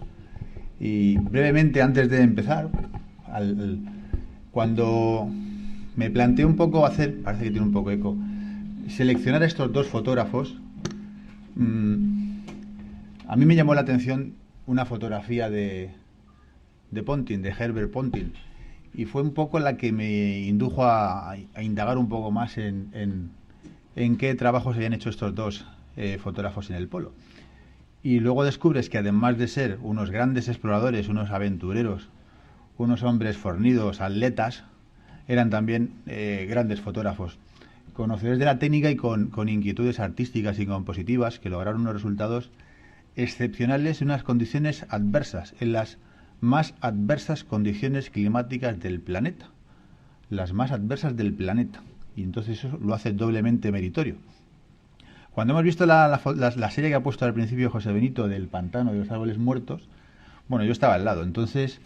B: Y brevemente, antes de empezar, cuando me planteé un poco parece que tiene un poco eco, seleccionar a estos 2 fotógrafos, a mí me llamó la atención una fotografía de Ponting, de Herbert Ponting. Y fue un poco la que me indujo a indagar un poco más en qué trabajos habían hecho estos 2 fotógrafos en el polo. Y luego descubres que además de ser unos grandes exploradores, unos aventureros, unos hombres fornidos, atletas, eran también grandes fotógrafos, conocedores de la técnica y con inquietudes artísticas y compositivas que lograron unos resultados excepcionales en unas condiciones adversas, en las más adversas condiciones climáticas del planeta, las más adversas del planeta, y entonces eso lo hace doblemente meritorio. Cuando hemos visto la serie que ha puesto al principio José Benito del pantano de los árboles muertos, Bueno, yo estaba al lado, entonces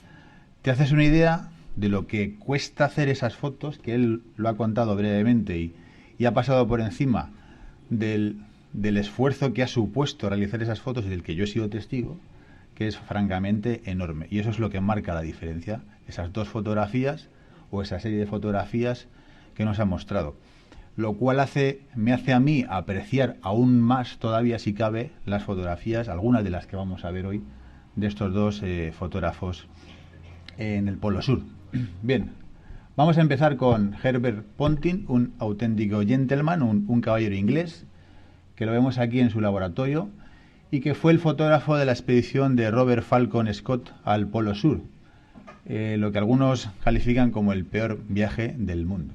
B: te haces una idea de lo que cuesta hacer esas fotos, que él lo ha contado brevemente y ha pasado por encima del esfuerzo que ha supuesto realizar esas fotos y del que yo he sido testigo, que es francamente enorme. Y eso es lo que marca la diferencia, esas dos fotografías o esa serie de fotografías que nos ha mostrado. Lo cual me hace a mí apreciar aún más todavía, si cabe, las fotografías, algunas de las que vamos a ver hoy, de estos dos fotógrafos en el Polo Sur. Bien, vamos a empezar con Herbert Ponting, un auténtico gentleman, un caballero inglés, que lo vemos aquí en su laboratorio, y que fue el fotógrafo de la expedición de Robert Falcon Scott al Polo Sur, lo que algunos califican como el peor viaje del mundo.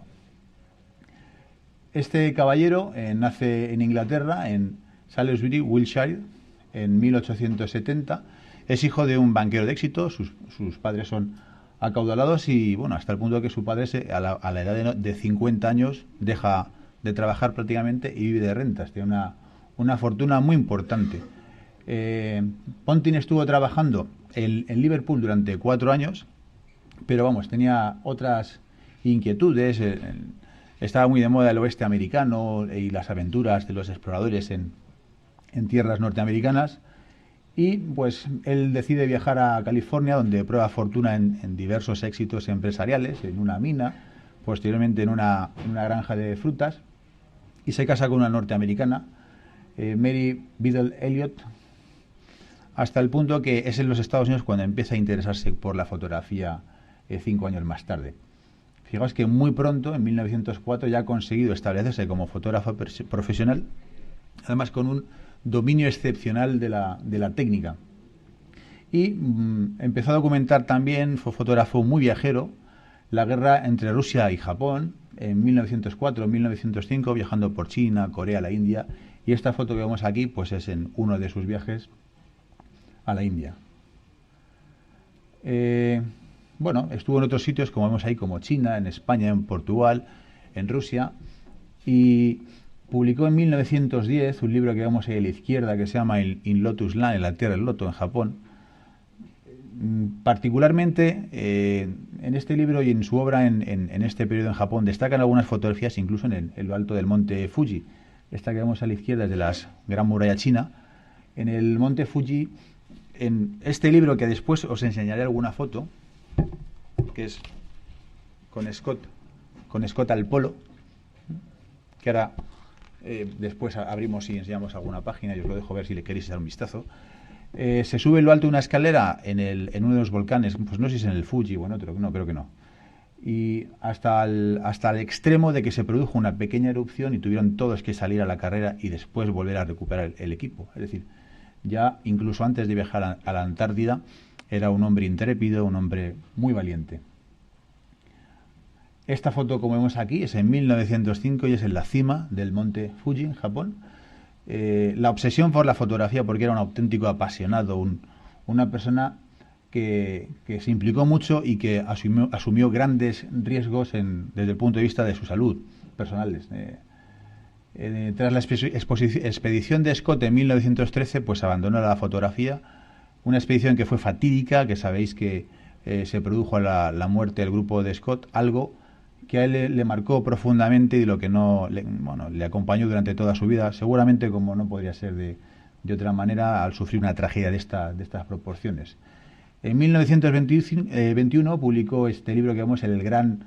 B: Este caballero nace en Inglaterra, en Salisbury, Wiltshire, en 1870. Es hijo de un banquero de éxito, sus padres son acaudalados y, bueno, hasta el punto de que su padre a la edad de 50 años deja de trabajar prácticamente y vive de rentas. Tiene una fortuna muy importante. Ponting estuvo trabajando en Liverpool durante 4 años, pero vamos, tenía otras inquietudes. Estaba muy de moda el oeste americano y las aventuras de los exploradores en tierras norteamericanas. Y pues él decide viajar a California, donde prueba fortuna en diversos éxitos empresariales, en una mina, posteriormente en una granja de frutas, y se casa con una norteamericana, Mary Biddle Elliott, hasta el punto que es en los Estados Unidos cuando empieza a interesarse por la fotografía 5 años más tarde. Fijaos que muy pronto, en 1904, ya ha conseguido establecerse como fotógrafo profesional, además con un dominio excepcional de la técnica. Y empezó a documentar también, fue fotógrafo muy viajero, la guerra entre Rusia y Japón en 1904, 1905, viajando por China, Corea, la India. Y esta foto que vemos aquí pues es en uno de sus viajes a la India. Bueno, estuvo en otros sitios, como vemos ahí, como China, en España, en Portugal, en Rusia, y publicó en 1910 un libro que vemos ahí a la izquierda que se llama In Lotus Land, en la tierra del loto, en Japón. Particularmente en este libro y en su obra en este periodo en Japón destacan algunas fotografías incluso en lo alto del monte Fuji. Esta que vemos a la izquierda es de la Gran Muralla China. En el monte Fuji, en este libro que después os enseñaré alguna foto, que es con Scott al polo, que ahora después abrimos y enseñamos alguna página y os lo dejo ver si le queréis dar un vistazo. Se sube en lo alto de una escalera en uno de los volcanes, pues no sé si es en el Fuji o en otro, no, creo que no, y hasta el extremo de que se produjo una pequeña erupción y tuvieron todos que salir a la carrera y después volver a recuperar el equipo. Es decir, ya incluso antes de viajar a la Antártida era un hombre intrépido, un hombre muy valiente. Esta foto, como vemos aquí, es en 1905 y es en la cima del monte Fuji, en Japón. La obsesión por la fotografía, porque era un auténtico apasionado, una persona que se implicó mucho y que asumió grandes riesgos desde el punto de vista de su salud personales. Tras la expedición de Scott en 1913, pues abandonó la fotografía, una expedición que fue fatídica, que sabéis que se produjo la muerte del grupo de Scott, algo que a él le marcó profundamente y lo que le acompañó durante toda su vida, seguramente como no podría ser de otra manera al sufrir una tragedia de estas proporciones. En 1921 publicó este libro que vemos, el Gran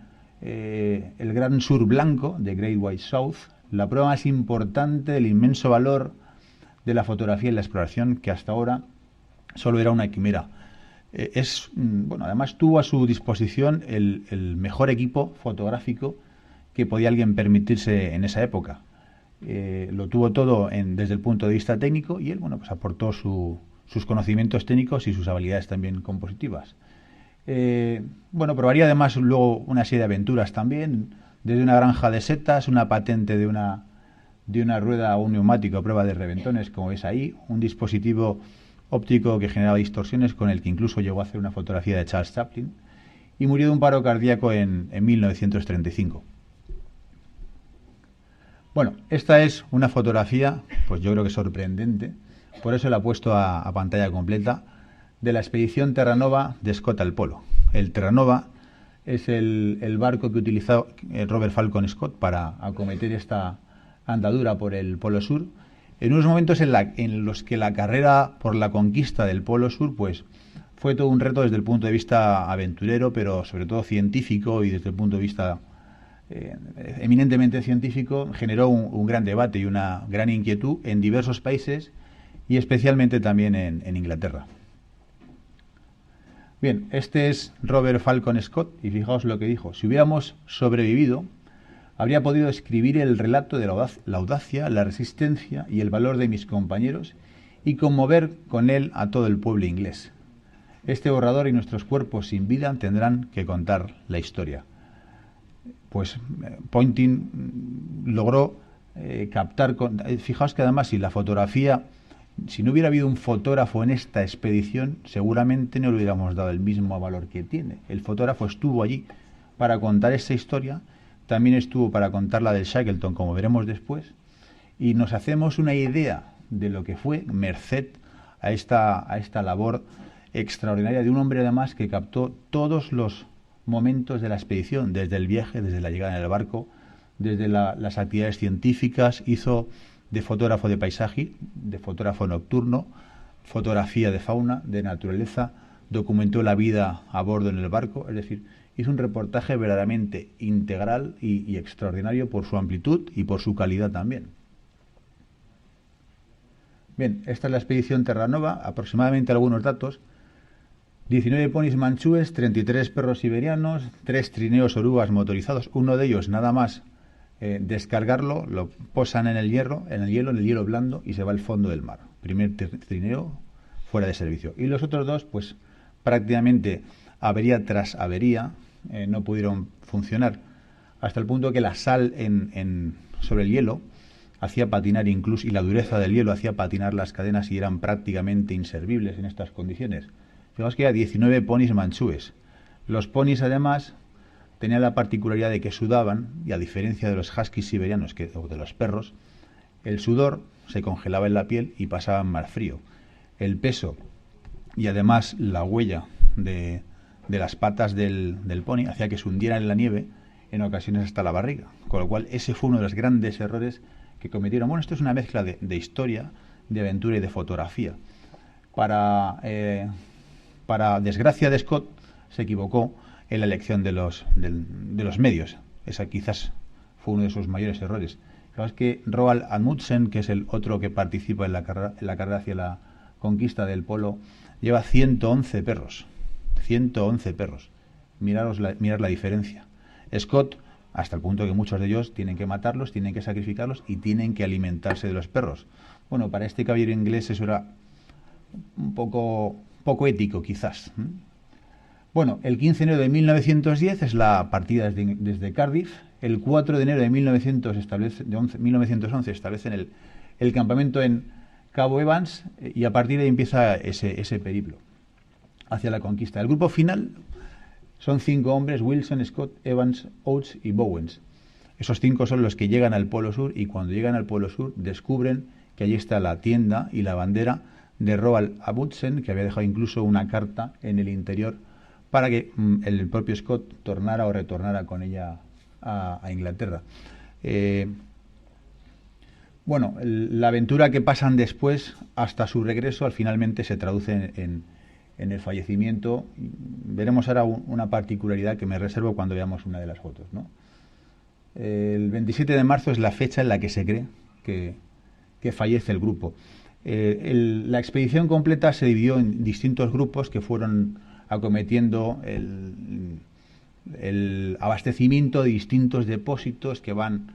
B: Sur Blanco, de Great White South, la prueba más importante del inmenso valor de la fotografía y la exploración, que hasta ahora solo era una quimera. Además tuvo a su disposición el mejor equipo fotográfico que podía alguien permitirse en esa época. Lo tuvo todo desde el punto de vista técnico y él pues aportó sus conocimientos técnicos y sus habilidades también compositivas. Probaría además luego una serie de aventuras también, desde una granja de setas, una patente de una rueda a un neumático a prueba de reventones, como veis ahí, un dispositivo óptico que generaba distorsiones, con el que incluso llegó a hacer una fotografía de Charles Chaplin, y murió de un paro cardíaco en 1935. Bueno, esta es una fotografía, pues yo creo que sorprendente, por eso la he puesto a pantalla completa, de la expedición Terranova de Scott al Polo. El Terranova es el barco que utilizó Robert Falcon Scott para acometer esta andadura por el Polo Sur, en unos momentos en los que la carrera por la conquista del Polo Sur pues fue todo un reto desde el punto de vista aventurero, pero sobre todo científico, y desde el punto de vista eminentemente científico generó un gran debate y una gran inquietud en diversos países y especialmente también en Inglaterra. Bien, este es Robert Falcon Scott y fijaos lo que dijo: si hubiéramos sobrevivido, habría podido escribir el relato de la audacia, la resistencia y el valor de mis compañeros y conmover con él a todo el pueblo inglés. Este borrador y nuestros cuerpos sin vida tendrán que contar la historia. Pues Ponting logró captar... fijaos que además si la fotografía... Si no hubiera habido un fotógrafo en esta expedición, seguramente no le hubiéramos dado el mismo valor que tiene. El fotógrafo estuvo allí para contar esa historia, también estuvo para contar la del Shackleton, como veremos después, y nos hacemos una idea de lo que fue merced a esta labor extraordinaria de un hombre además que captó todos los momentos de la expedición, desde el viaje, desde la llegada en el barco, desde las actividades científicas, hizo de fotógrafo de paisaje, de fotógrafo nocturno, fotografía de fauna, de naturaleza, documentó la vida a bordo en el barco, es decir, hizo un reportaje verdaderamente integral y extraordinario por su amplitud y por su calidad también. Bien, esta es la expedición Terranova, aproximadamente algunos datos: 19 ponis manchúes, 33 perros siberianos, 3 trineos orugas motorizados, uno de ellos nada más descargarlo, lo posan en el hielo blando y se va al fondo del mar. Primer trineo fuera de servicio. Y los otros dos, pues prácticamente avería tras avería, no pudieron funcionar, hasta el punto que la sal sobre el hielo hacía patinar incluso, y la dureza del hielo hacía patinar las cadenas y eran prácticamente inservibles en estas condiciones. Fijaos que había 19 ponis manchúes. Los ponis además tenían la particularidad de que sudaban, y a diferencia de los huskies siberianos o de los perros, el sudor se congelaba en la piel y pasaban más frío. El peso y además la huella de las patas del pony hacía que se hundieran en la nieve, en ocasiones hasta la barriga, con lo cual ese fue uno de los grandes errores que cometieron. Bueno, esto es una mezcla de historia, de aventura y de fotografía. Para desgracia de Scott, se equivocó en la elección de los medios. Esa quizás fue uno de sus mayores errores. Es que Roald Amundsen, que es el otro que participa en la carrera hacia la conquista del polo, lleva 111 perros. 111 perros. Mirad la diferencia. Scott, hasta el punto que muchos de ellos tienen que matarlos, tienen que sacrificarlos y tienen que alimentarse de los perros. Bueno, para este caballero inglés eso era un poco ético, quizás. Bueno, el 15 de enero de 1910 es la partida desde Cardiff. El 4 de enero de 1911 establecen el campamento en Cabo Evans y a partir de ahí empieza ese periplo hacia la conquista. El grupo final son 5 hombres: Wilson, Scott, Evans, Oates y Bowens. Esos 5 son los que llegan al Polo Sur y cuando llegan al Polo Sur descubren que allí está la tienda y la bandera de Roald Amundsen, que había dejado incluso una carta en el interior para que el propio Scott tornara o retornara con ella a Inglaterra. Bueno, la aventura que pasan después hasta su regreso finalmente se traduce en el fallecimiento. Veremos ahora una particularidad que me reservo cuando veamos una de las fotos, ¿no? El 27 de marzo es la fecha en la que se cree que fallece el grupo. La expedición completa se dividió en distintos grupos que fueron acometiendo el abastecimiento de distintos depósitos que van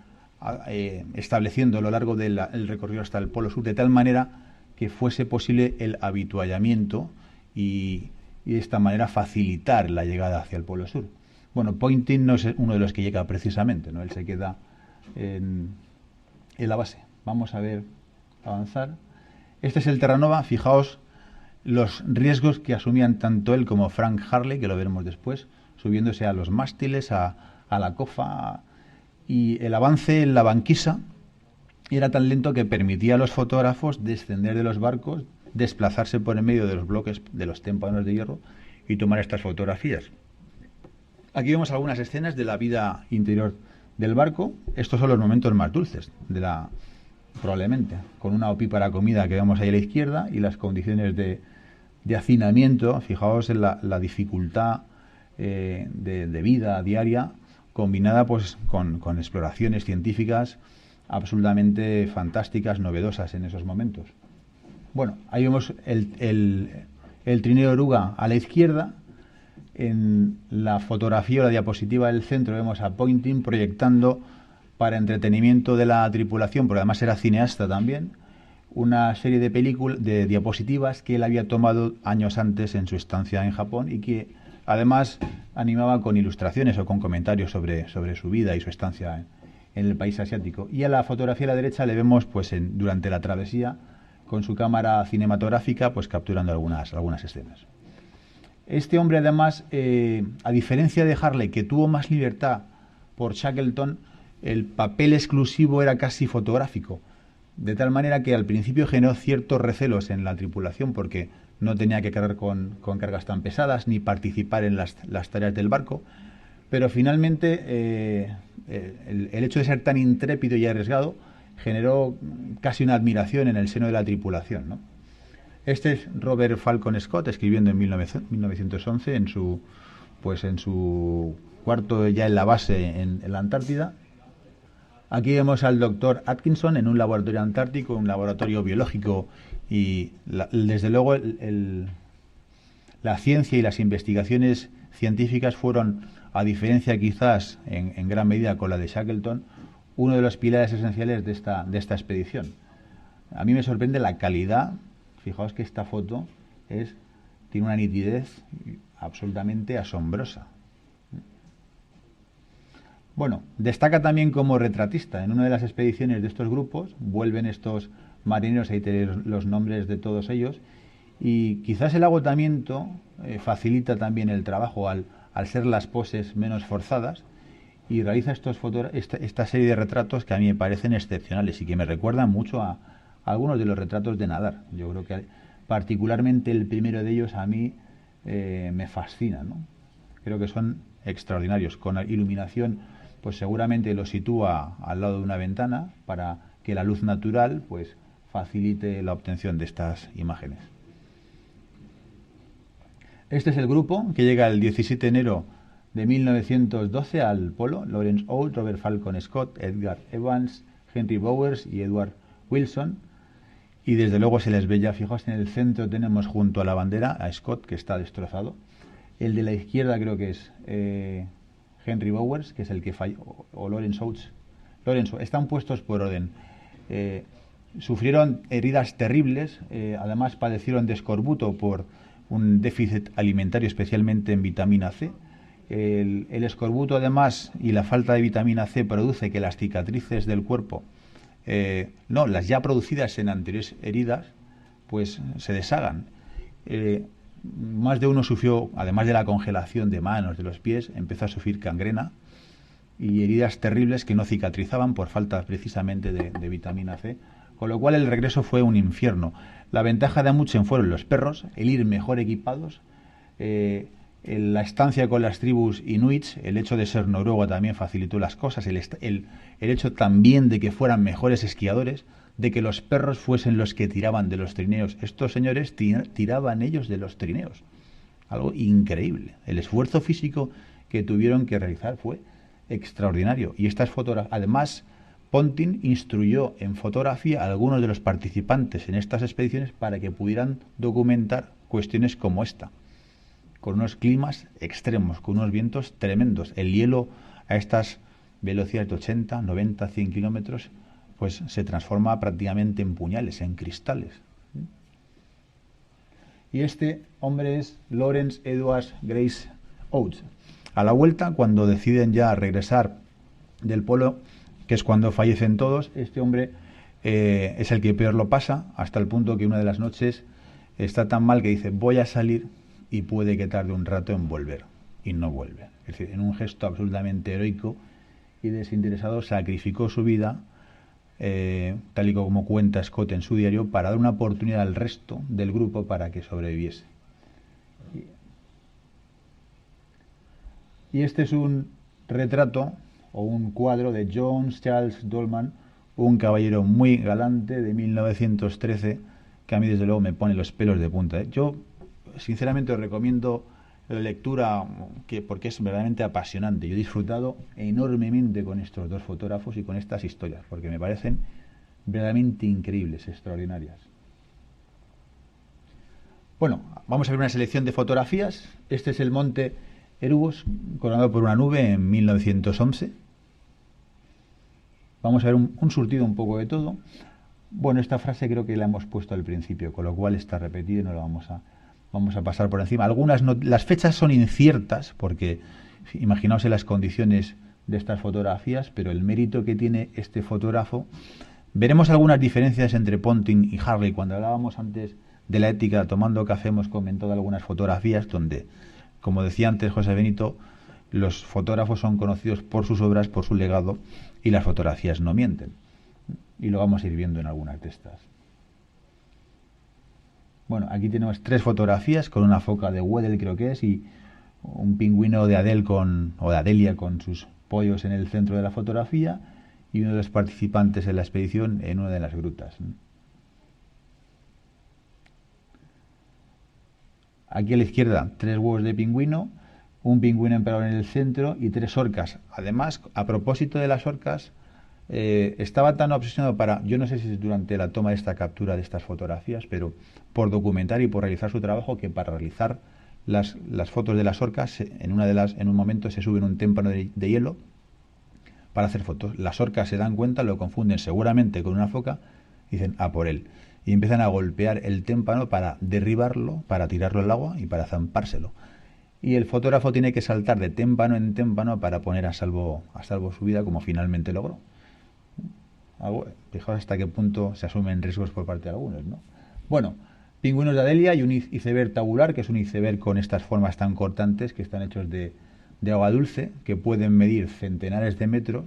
B: estableciendo a lo largo del recorrido hasta el Polo Sur, de tal manera que fuese posible el avituallamiento y de esta manera facilitar la llegada hacia el Polo Sur. Bueno, Ponting no es uno de los que llega precisamente, ¿no? Él se queda en la base. Vamos a ver, avanzar. Este es el Terranova. Fijaos los riesgos que asumían tanto él como Frank Harley, que lo veremos después, subiéndose a los mástiles, a la cofa, y el avance en la banquisa era tan lento que permitía a los fotógrafos descender de los barcos desplazarse por en medio de los bloques de los témpanos de hierro y tomar estas fotografías. Aquí vemos algunas escenas de la vida interior del barco. Estos son los momentos más dulces probablemente, con una opípara comida que vemos ahí a la izquierda y las condiciones de hacinamiento. Fijaos en la dificultad de vida diaria, combinada pues con exploraciones científicas absolutamente fantásticas, novedosas en esos momentos. Bueno, ahí vemos el trineo oruga a la izquierda. En la fotografía o la diapositiva del centro vemos a Poynting proyectando para entretenimiento de la tripulación, porque además era cineasta también, una serie de diapositivas que él había tomado años antes en su estancia en Japón y que además animaba con ilustraciones o con comentarios sobre su vida y su estancia en el país asiático. Y a la fotografía a la derecha le vemos pues durante la travesía con su cámara cinematográfica pues capturando algunas escenas. Este hombre además, a diferencia de Harley, que tuvo más libertad por Shackleton, el papel exclusivo era casi fotográfico, de tal manera que al principio generó ciertos recelos en la tripulación porque no tenía que cargar con cargas tan pesadas ni participar en las tareas del barco, pero finalmente el hecho de ser tan intrépido y arriesgado generó casi una admiración en el seno de la tripulación, ¿no? Este es Robert Falcon Scott escribiendo en 1911 en su cuarto ya en la base en la Antártida. Aquí vemos al doctor Atkinson en un laboratorio antártico, un laboratorio biológico, y desde luego la ciencia y las investigaciones científicas fueron, a diferencia quizás en gran medida con la de Shackleton, uno de los pilares esenciales de esta expedición. A mí me sorprende la calidad. Fijaos que esta foto tiene una nitidez absolutamente asombrosa. Bueno, destaca también como retratista. En una de las expediciones de estos grupos vuelven estos marineros, ahí tenéis los nombres de todos ellos, y quizás el agotamiento facilita también el trabajo al ser las poses menos forzadas, y realiza esta serie de retratos que a mí me parecen excepcionales y que me recuerdan mucho a algunos de los retratos de Nadar. Yo creo que particularmente el primero de ellos a mí me fascina, ¿no? Creo que son extraordinarios. Con la iluminación, pues seguramente lo sitúa al lado de una ventana para que la luz natural pues facilite la obtención de estas imágenes. Este es el grupo que llega el 17 de enero de 1912 al Polo. Lawrence Oates, Robert Falcon Scott, Edgar Evans, Henry Bowers y Edward Wilson. Y desde luego se les ve ya, fijaos, en el centro tenemos junto a la bandera a Scott, que está destrozado. El de la izquierda creo que es Henry Bowers, que es el que falló, o Lawrence Oates. Están puestos por orden. Sufrieron heridas terribles, además padecieron de escorbuto por un déficit alimentario, especialmente en vitamina C. El escorbuto además y la falta de vitamina C produce que las cicatrices del cuerpo, las ya producidas en anteriores heridas, pues se deshagan. Más de uno sufrió, además de la congelación de manos, de los pies, empezó a sufrir gangrena y heridas terribles que no cicatrizaban por falta precisamente de vitamina C, con lo cual el regreso fue un infierno. La ventaja de Amundsen fueron los perros, el ir mejor equipados, la estancia con las tribus inuits, el hecho de ser noruego también facilitó las cosas, el hecho también de que fueran mejores esquiadores, de que los perros fuesen los que tiraban de los trineos. Estos señores tiraban ellos de los trineos. Algo increíble. El esfuerzo físico que tuvieron que realizar fue extraordinario. Y estas fotografías, además, Ponting instruyó en fotografía a algunos de los participantes en estas expediciones para que pudieran documentar cuestiones como esta, con unos climas extremos, con unos vientos tremendos. El hielo a estas velocidades de 80, 90, 100 kilómetros, pues se transforma prácticamente en puñales, en cristales. Y este hombre es Lawrence Edwards Grace Oates. A la vuelta, cuando deciden ya regresar del polo, que es cuando fallecen todos, este hombre es el que peor lo pasa, hasta el punto que una de las noches está tan mal que dice: voy a salir y puede que tarde un rato en volver. Y no vuelve. Es decir, en un gesto absolutamente heroico y desinteresado, sacrificó su vida tal y como cuenta Scott en su diario, para dar una oportunidad al resto del grupo para que sobreviviese. Y este es un retrato o un cuadro de Jones Charles Dolman, un caballero muy galante de 1913, que a mí desde luego me pone los pelos de punta. Yo sinceramente os recomiendo la lectura porque es verdaderamente apasionante. Yo he disfrutado enormemente con estos dos fotógrafos y con estas historias, porque me parecen verdaderamente increíbles, extraordinarias. Bueno, vamos a ver una selección de fotografías. Este es el monte Erebus, coronado por una nube en 1911. Vamos a ver un surtido un poco de todo. Bueno, esta frase creo que la hemos puesto al principio, con lo cual está repetida y no la vamos a pasar por encima. Algunas las fechas son inciertas, porque imaginaos en las condiciones de estas fotografías, pero el mérito que tiene este fotógrafo. Veremos algunas diferencias entre Ponting y Harley. Cuando hablábamos antes de la ética tomando café, hemos comentado algunas fotografías donde, como decía antes José Benito, los fotógrafos son conocidos por sus obras, por su legado, y las fotografías no mienten. Y lo vamos a ir viendo en algunas de estas. Bueno, aquí tenemos 3 fotografías con una foca de Weddell, creo que es, y un pingüino de Adelia con sus pollos en el centro de la fotografía, y uno de los participantes en la expedición en una de las grutas. Aquí a la izquierda 3 huevos de pingüino, un pingüino emperador en el centro y 3 orcas. Además, a propósito de las orcas, estaba tan obsesionado yo no sé si es durante la toma de esta captura de estas fotografías, pero por documentar y por realizar su trabajo, que para realizar las fotos de las orcas, en un momento se sube en un témpano de hielo para hacer fotos. Las orcas se dan cuenta, lo confunden seguramente con una foca, y dicen, a por él. Y empiezan a golpear el témpano para derribarlo, para tirarlo al agua y para zampárselo. Y el fotógrafo tiene que saltar de témpano en témpano para poner a salvo su vida, como finalmente logró. Fijaos hasta qué punto se asumen riesgos por parte de algunos, ¿no? Bueno, pingüinos de Adelia y un iceberg tabular, que es un iceberg con estas formas tan cortantes que están hechos de agua dulce, que pueden medir centenares de metros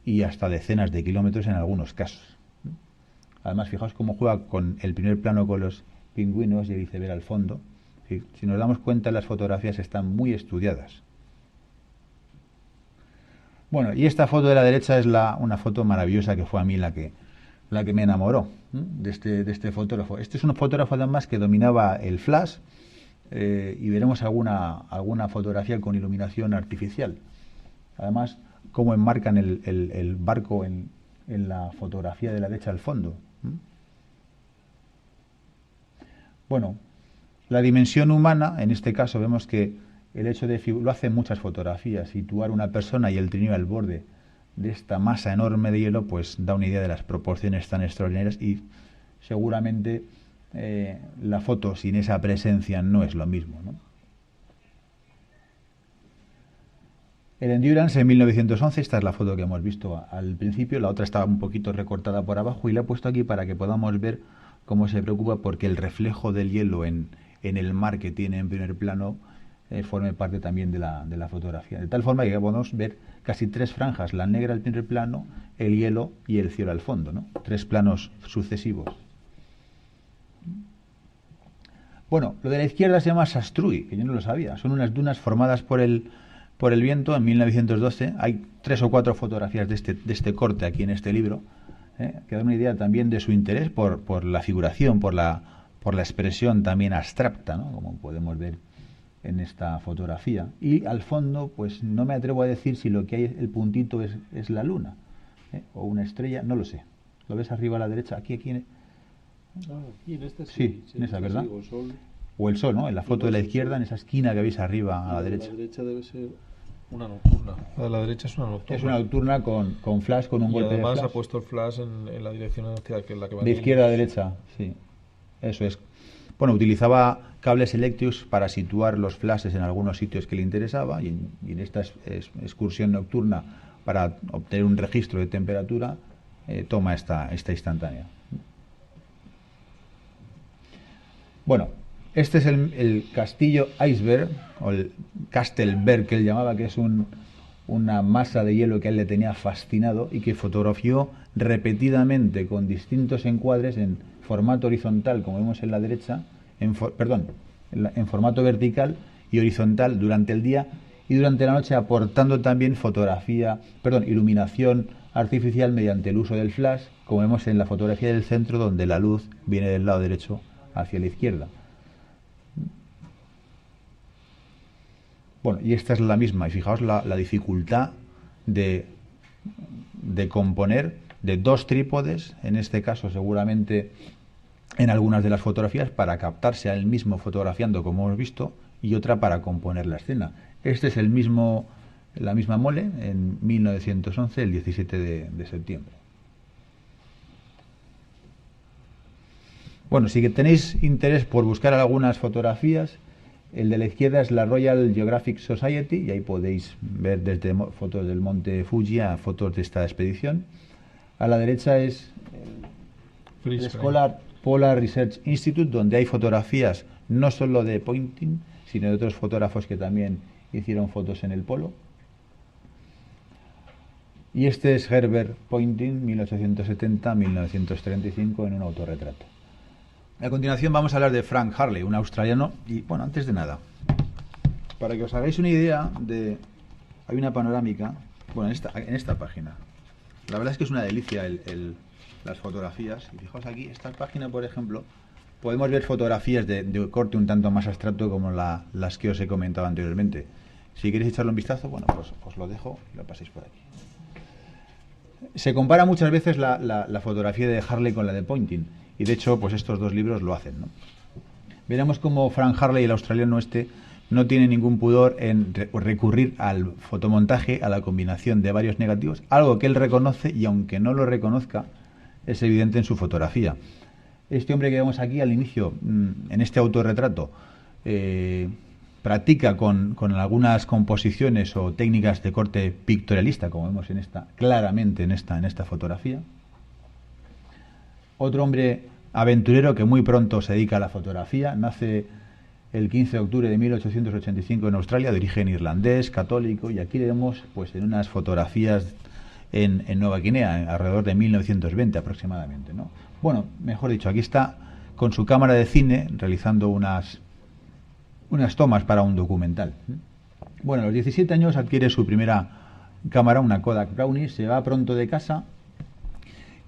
B: y hasta decenas de kilómetros en algunos casos. Además, fijaos cómo juega con el primer plano con los pingüinos y el iceberg al fondo. Si nos damos cuenta, las fotografías están muy estudiadas. Bueno, y esta foto de la derecha es una foto maravillosa que fue a mí la que me enamoró de este fotógrafo. Este es un fotógrafo además que dominaba el flash, y veremos alguna fotografía con iluminación artificial. Además, cómo enmarcan el barco en la fotografía de la derecha al fondo. Bueno, la dimensión humana, en este caso vemos que el hecho de lo hacen muchas fotografías, situar una persona y el trineo al borde de esta masa enorme de hielo, pues da una idea de las proporciones tan extraordinarias, y seguramente la foto sin esa presencia no es lo mismo, ¿no? El Endurance en 1911, esta es la foto que hemos visto al principio, la otra estaba un poquito recortada por abajo y la he puesto aquí para que podamos ver cómo se preocupa porque el reflejo del hielo en el mar que tiene en primer plano forme parte también de la fotografía. De tal forma que podemos ver casi 3 franjas, la negra al primer plano, el hielo y el cielo al fondo, ¿no? 3 planos sucesivos. Bueno, lo de la izquierda se llama Sastrui, que yo no lo sabía. Son unas dunas formadas por el viento en 1912. Hay 3 o 4 fotografías de este corte aquí en este libro, que da una idea también de su interés por la figuración, por la expresión también abstracta, ¿no? Como podemos ver en esta fotografía. Y al fondo, pues no me atrevo a decir si lo que hay, el puntito es la luna, o una estrella, no lo sé. ¿Lo ves arriba a la derecha? Aquí en
A: esta
B: sí, en esa, ¿verdad? O el sol, ¿no? En la foto de la izquierda, en esa esquina que veis arriba a la derecha.
A: La derecha debe ser una nocturna. La de la derecha es una nocturna.
B: Es una nocturna con flash, con un golpe de flash.
A: Además ha puesto el flash en la dirección hacia la que va.
B: De izquierda a derecha, sí. Eso es. Bueno, utilizaba cables Electrius para situar los flashes en algunos sitios que le interesaba, y en esta excursión nocturna, para obtener un registro de temperatura, toma esta instantánea. Bueno, este es el castillo Iceberg, o el Kastelberg que él llamaba, que es un una masa de hielo que a él le tenía fascinado y que fotografió repetidamente con distintos encuadres en formato horizontal, como vemos en la derecha, en formato vertical y horizontal durante el día y durante la noche, aportando también iluminación artificial mediante el uso del flash, como vemos en la fotografía del centro, donde la luz viene del lado derecho hacia la izquierda. Bueno, y esta es la misma, y fijaos la dificultad de componer de dos trípodes, en este caso seguramente en algunas de las fotografías, para captarse al mismo fotografiando, como hemos visto, y otra para componer la escena. Este es la misma mole en 1911, el 17 de septiembre. Bueno, si tenéis interés por buscar algunas fotografías, el de la izquierda es la Royal Geographic Society, y ahí podéis ver desde fotos del monte Fuji a fotos de esta expedición. A la derecha es el Scholar Polar Research Institute, donde hay fotografías no solo de Poynting, sino de otros fotógrafos que también hicieron fotos en el polo. Y este es Herbert Poynting, 1870-1935, en un autorretrato. A continuación vamos a hablar de Frank Harley, un australiano. Y bueno, antes de nada, para que os hagáis una idea hay una panorámica, bueno, en esta página. La verdad es que es una delicia las fotografías. Y fijaos aquí, esta página, por ejemplo, podemos ver fotografías de corte un tanto más abstracto como las que os he comentado anteriormente. Si queréis echarle un vistazo, bueno, pues os lo dejo y lo paséis por aquí. Se compara muchas veces la fotografía de Harley con la de Poynting, y de hecho, pues estos dos libros lo hacen, ¿no? Veremos cómo Frank Harley, el australiano no tiene ningún pudor en recurrir al fotomontaje, a la combinación de varios negativos, algo que él reconoce, y aunque no lo reconozca, es evidente en su fotografía. Este hombre que vemos aquí al inicio, en este autorretrato, practica con algunas composiciones o técnicas de corte pictorialista, como vemos claramente en esta fotografía. Otro hombre aventurero que muy pronto se dedica a la fotografía, nace el 15 de octubre de 1885 en Australia, de origen irlandés, católico, y aquí le vemos pues en unas fotografías en Nueva Guinea, alrededor de 1920 aproximadamente, ¿no? Bueno, mejor dicho, aquí está con su cámara de cine realizando unas tomas para un documental. Bueno, a los 17 años adquiere su primera cámara, una Kodak Brownie, se va pronto de casa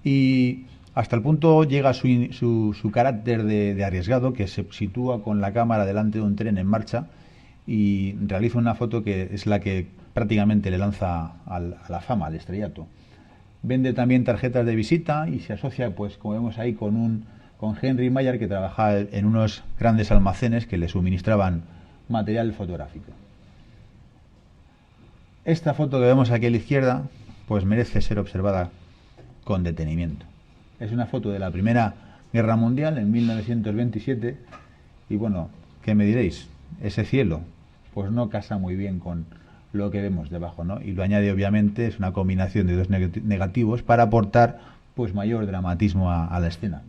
B: y hasta el punto llega su carácter de arriesgado, que se sitúa con la cámara delante de un tren en marcha y realiza una foto que es la que prácticamente le lanza a la fama, al estrellato. Vende también tarjetas de visita y se asocia, pues como vemos ahí, con Henry Mayer, que trabajaba en unos grandes almacenes que le suministraban material fotográfico. Esta foto que vemos aquí a la izquierda pues merece ser observada con detenimiento. Es una foto de la Primera Guerra Mundial en 1927 y bueno, ¿qué me diréis? Ese cielo pues no casa muy bien con lo que vemos debajo, ¿no? Y lo añade, obviamente, es una combinación de dos negativos para aportar pues mayor dramatismo a la escena.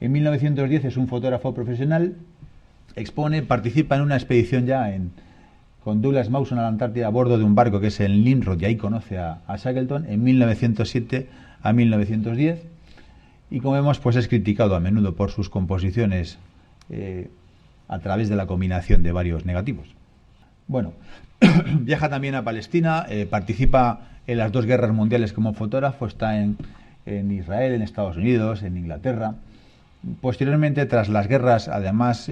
B: En 1910 es un fotógrafo profesional, expone, participa en una expedición con Douglas Mawson a la Antártida a bordo de un barco que es el Nimrod, y ahí conoce a Shackleton en 1907 a 1910, y como vemos pues es criticado a menudo por sus composiciones a través de la combinación de varios negativos. Bueno, viaja también a Palestina, participa en las dos guerras mundiales como fotógrafo, está en Israel, en Estados Unidos, en Inglaterra. Posteriormente, tras las guerras, además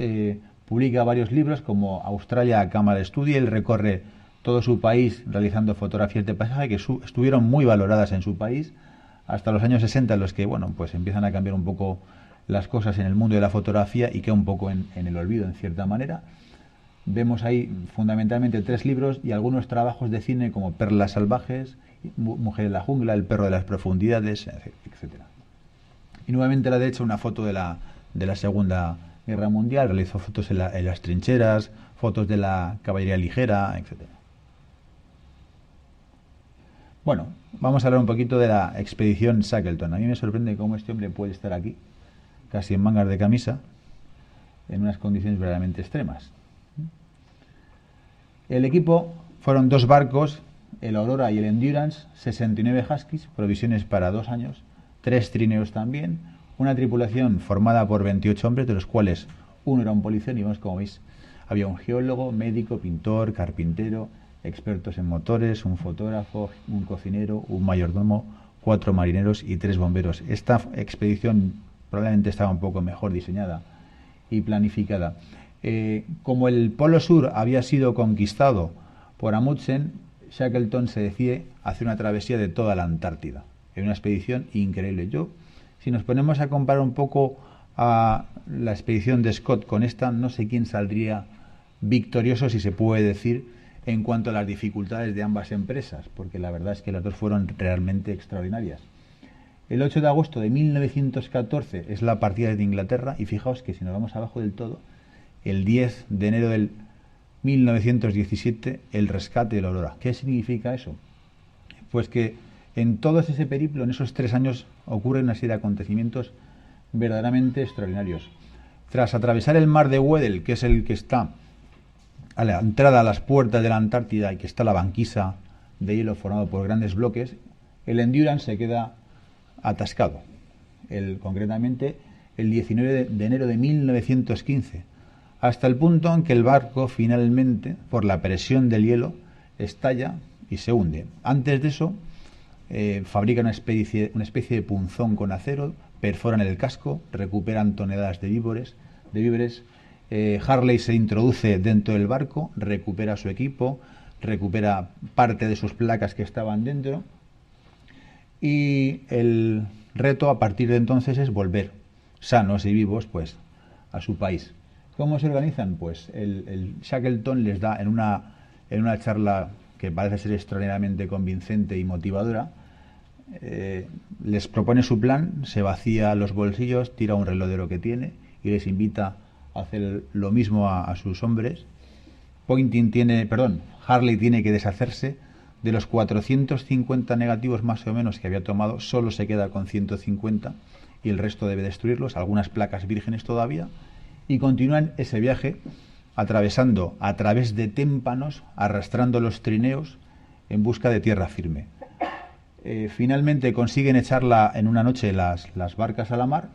B: publica varios libros como Australia Camera Study. Él recorre todo su país realizando fotografías de paisaje que estuvieron muy valoradas en su país hasta los años 60, en los que bueno, pues empiezan a cambiar un poco las cosas en el mundo de la fotografía y queda un poco en el olvido en cierta manera. Vemos ahí fundamentalmente 3 libros y algunos trabajos de cine como Perlas salvajes, Mujer en la jungla, El perro de las profundidades, etcétera. Y nuevamente a la derecha una foto de la Segunda Guerra Mundial. Realizó fotos en las trincheras, fotos de la caballería ligera, etcétera. Bueno, vamos a hablar un poquito de la expedición Shackleton. A mí me sorprende cómo este hombre puede estar aquí, casi en mangas de camisa, en unas condiciones verdaderamente extremas. El equipo fueron 2 barcos el Aurora y el Endurance, 69 Huskies, provisiones para 2 años, 3 trineos también, una tripulación formada por 28 hombres, de los cuales uno era un policía, y vemos, como veis, había un geólogo, médico, pintor, carpintero, expertos en motores, un fotógrafo, un cocinero, un mayordomo, 4 marineros y 3 bomberos. Esta expedición probablemente estaba un poco mejor diseñada y planificada. Como el Polo Sur había sido conquistado por Amundsen, Shackleton se decide hacer una travesía de toda la Antártida. Es una expedición increíble. Si nos ponemos a comparar un poco a la expedición de Scott con esta, no sé quién saldría victorioso, si se puede decir, en cuanto a las dificultades de ambas empresas, porque la verdad es que las dos fueron realmente extraordinarias. El 8 de agosto de 1914 es la partida desde Inglaterra, y fijaos que si nos vamos abajo del todo, el 10 de enero del 1917, el rescate de la Aurora. ¿Qué significa eso? Pues que en todo ese periplo, en esos 3 años, ocurren una serie de acontecimientos verdaderamente extraordinarios. Tras atravesar el mar de Weddell, que es el que está a la entrada a las puertas de la Antártida y que está la banquisa de hielo formado por grandes bloques, el Endurance se queda atascado. Concretamente, el 19 de enero de 1915, hasta el punto en que el barco finalmente, por la presión del hielo, estalla y se hunde. Antes de eso, fabrican una especie de punzón con acero, perforan el casco, recuperan toneladas de víveres. Harley se introduce dentro del barco, recupera su equipo, recupera parte de sus placas que estaban dentro, y el reto a partir de entonces es volver sanos y vivos pues a su país. ¿Cómo se organizan? Pues el Shackleton les da en una charla que parece ser extraordinariamente convincente y motivadora, les propone su plan, se vacía los bolsillos, tira un reloj de oro que tiene y les invita a hacer lo mismo a sus hombres. Harley tiene que deshacerse de los 450 negativos más o menos que había tomado, solo se queda con 150 y el resto debe destruirlos, algunas placas vírgenes todavía, y continúan ese viaje atravesando a través de témpanos, arrastrando los trineos en busca de tierra firme. Finalmente consiguen echarla en una noche las barcas a la mar.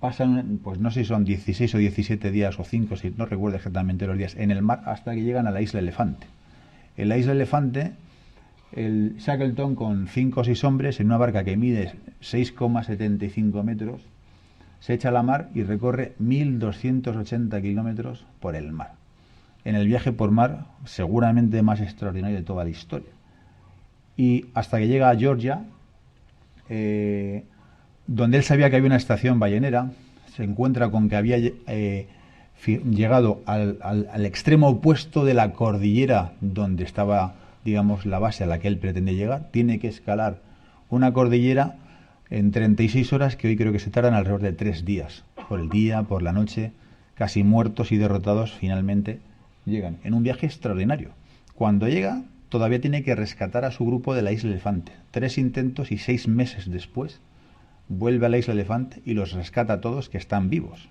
B: Pasan, pues no sé si son 16 o 17 días o 5, si no recuerdo exactamente los días, en el mar hasta que llegan a la isla Elefante. En la isla Elefante, el Shackleton con 5 o 6 hombres en una barca que mide 6,75 metros se echa a la mar y recorre 1.280 kilómetros por el mar. En el viaje por mar seguramente más extraordinario de toda la historia. Y hasta que llega a Georgia, donde él sabía que había una estación ballenera, se encuentra con que había llegado al extremo opuesto de la cordillera donde estaba, digamos, la base a la que él pretende llegar. Tiene que escalar una cordillera en 36 horas, que hoy creo que se tardan alrededor de 3 días. Por el día, por la noche, casi muertos y derrotados, finalmente llegan. En un viaje extraordinario. Cuando llega, todavía tiene que rescatar a su grupo de la isla Elefante. 3 intentos y 6 meses después vuelve a la isla Elefante y los rescata a todos, que están vivos.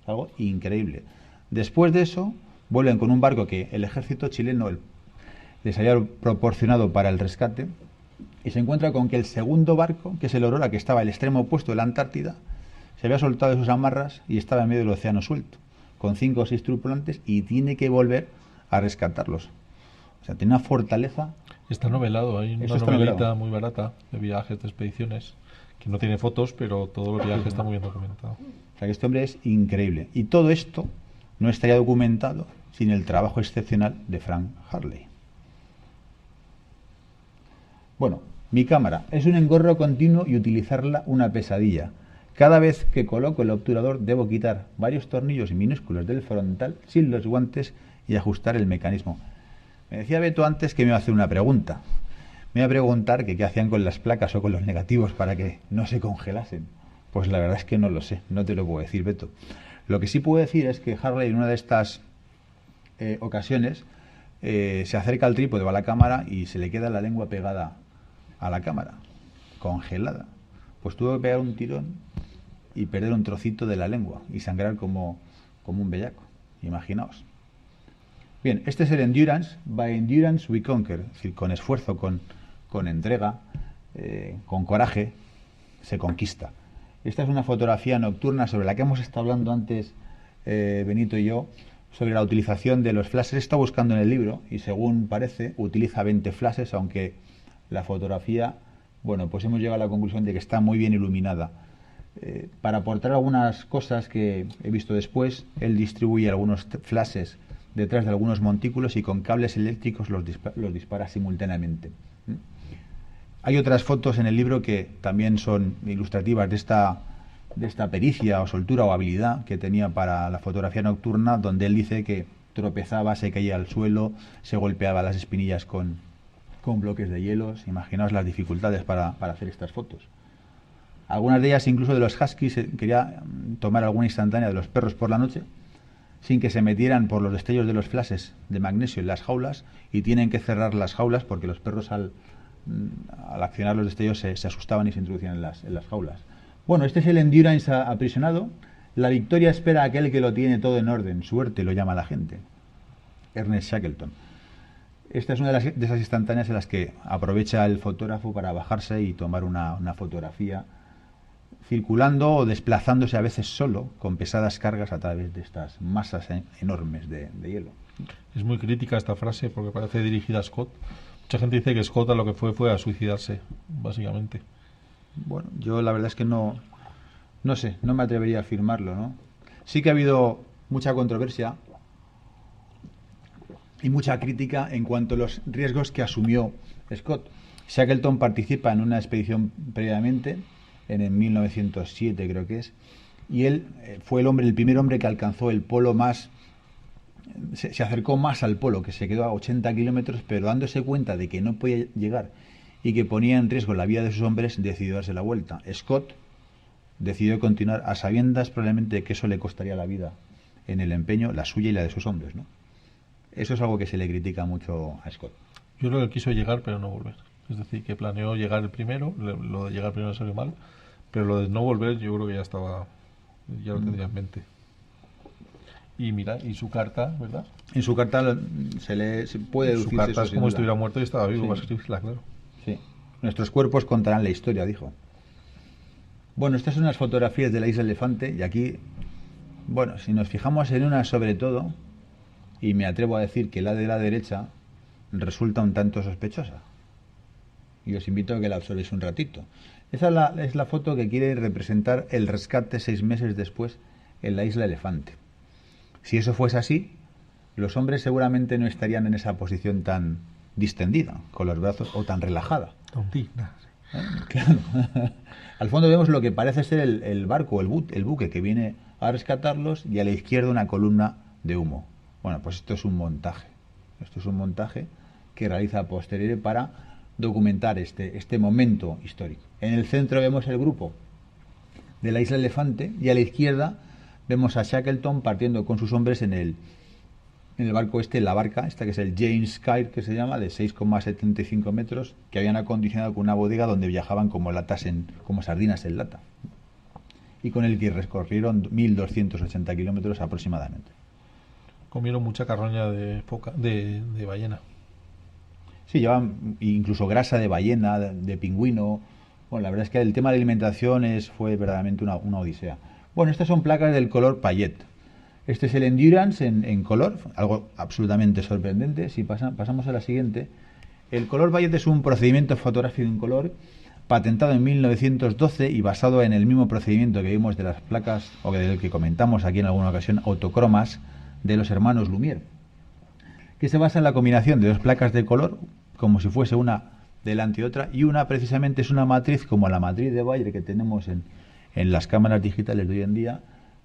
B: Algo increíble. Después de eso, vuelven con un barco que el ejército chileno les había proporcionado para el rescate, y se encuentra con que el segundo barco, que es el Aurora, que estaba al extremo opuesto de la Antártida, se había soltado de sus amarras y estaba en medio del océano suelto, con 5 o 6 tripulantes, y tiene que volver a rescatarlos. O sea, tiene una fortaleza.
A: Está novelado, hay una novelita muy barata de viajes, de expediciones, que no tiene fotos, pero todo el viaje está muy bien documentado.
B: O sea, que este hombre es increíble. Y todo esto no estaría documentado sin el trabajo excepcional de Frank Harley. Bueno, mi cámara es un engorro continuo y utilizarla una pesadilla. Cada vez que coloco el obturador debo quitar varios tornillos minúsculos del frontal sin los guantes y ajustar el mecanismo. Me decía Beto antes que me iba a hacer una pregunta. Me iba a preguntar que qué hacían con las placas o con los negativos para que no se congelasen. Pues la verdad es que no lo sé, no te lo puedo decir, Beto. Lo que sí puedo decir es que Harley en una de estas ocasiones se acerca al trípode o a la cámara y se le queda la lengua pegada a la cámara, congelada. Pues tuvo que pegar un tirón y perder un trocito de la lengua y sangrar como un bellaco. Imaginaos. Bien, este es el Endurance. By endurance we conquer. Es decir, con esfuerzo, con entrega, con coraje, se conquista. Esta es una fotografía nocturna sobre la que hemos estado hablando antes, Benito y yo, sobre la utilización de los flashes. He estado buscando en el libro y según parece utiliza 20 flashes, aunque la fotografía, bueno, pues hemos llegado a la conclusión de que está muy bien iluminada. Para aportar algunas cosas que he visto después, él distribuye algunos flashes detrás de algunos montículos y con cables eléctricos los dispara simultáneamente. Hay otras fotos en el libro que también son ilustrativas de esta pericia o soltura o habilidad que tenía para la fotografía nocturna, donde él dice que tropezaba, se caía al suelo, se golpeaba las espinillas con bloques de hielos. Imaginaos las dificultades para hacer estas fotos. Algunas de ellas, incluso de los huskies, quería tomar alguna instantánea de los perros por la noche, sin que se metieran por los destellos de los flashes de magnesio en las jaulas, y tienen que cerrar las jaulas porque los perros al accionar los destellos se asustaban y se introducían en las jaulas. Bueno, este es el Endurance aprisionado. La victoria espera a aquel que lo tiene todo en orden. Suerte lo llama la gente. Ernest Shackleton. Esta es una de esas instantáneas en las que aprovecha el fotógrafo para bajarse y tomar una fotografía, circulando o desplazándose a veces solo con pesadas cargas a través de estas masas enormes de hielo.
A: Es muy crítica esta frase porque parece dirigida a Scott. Mucha gente dice que Scott a lo que fue a suicidarse, básicamente.
B: Bueno, yo la verdad es que no sé, no me atrevería a afirmarlo, ¿no? Sí que ha habido mucha controversia y mucha crítica en cuanto a los riesgos que asumió Scott. Shackleton participa en una expedición previamente, en 1907 creo que es, y él fue el primer hombre que alcanzó el polo más, se acercó más al polo, que se quedó a 80 kilómetros, pero dándose cuenta de que no podía llegar y que ponía en riesgo la vida de sus hombres, decidió darse la vuelta. Scott decidió continuar a sabiendas probablemente de que eso le costaría la vida en el empeño, la suya y la de sus hombres, ¿no? Eso es algo que se le critica mucho a Scott.
A: Yo creo que quiso llegar pero no volver. Es decir, que planeó llegar el primero, lo de llegar primero salió mal, pero lo de no volver yo creo que ya lo tendría en mente. Y mira, y su carta, ¿verdad?
B: En su carta se puede deducir.
A: Su carta
B: eso,
A: es como si estuviera muerto y estaba vivo, para escribirla, claro.
B: Sí. Nuestros cuerpos contarán la historia, dijo. Bueno, estas son unas fotografías de la isla Elefante, y aquí, bueno, si nos fijamos en una sobre todo, y me atrevo a decir que la de la derecha resulta un tanto sospechosa. Y os invito a que la observéis un ratito. Esa es la foto que quiere representar el rescate 6 meses después en la isla Elefante. Si eso fuese así, los hombres seguramente no estarían en esa posición tan distendida, con los brazos, o tan relajada.
A: Tan digna.
B: Claro. Al fondo vemos lo que parece ser el barco, el buque que viene a rescatarlos, y a la izquierda una columna de humo. Bueno, pues esto es un montaje. Esto es un montaje que realiza a posteriori para documentar este momento histórico. En el centro vemos el grupo de la isla Elefante, y a la izquierda vemos a Shackleton partiendo con sus hombres en el barco la barca esta que es el James Caird, que se llama, de 6,75 metros, que habían acondicionado con una bodega donde viajaban como sardinas en lata, y con el que recorrieron 1.280 kilómetros aproximadamente.
A: Comieron mucha carroña de ballena.
B: Sí, llevaban incluso grasa de ballena, de pingüino. Bueno, la verdad es que el tema de alimentación fue verdaderamente una odisea. Bueno, estas son placas del color Payet. Este es el Endurance en color, algo absolutamente sorprendente. Si pasamos a la siguiente. El color Payet es un procedimiento fotográfico en color patentado en 1912 y basado en el mismo procedimiento que vimos de las placas, o del que comentamos aquí en alguna ocasión, autocromas, de los hermanos Lumière, que se basa en la combinación de dos placas de color, como si fuese una delante de otra, y una precisamente es una matriz como la matriz de Bayer que tenemos en las cámaras digitales de hoy en día,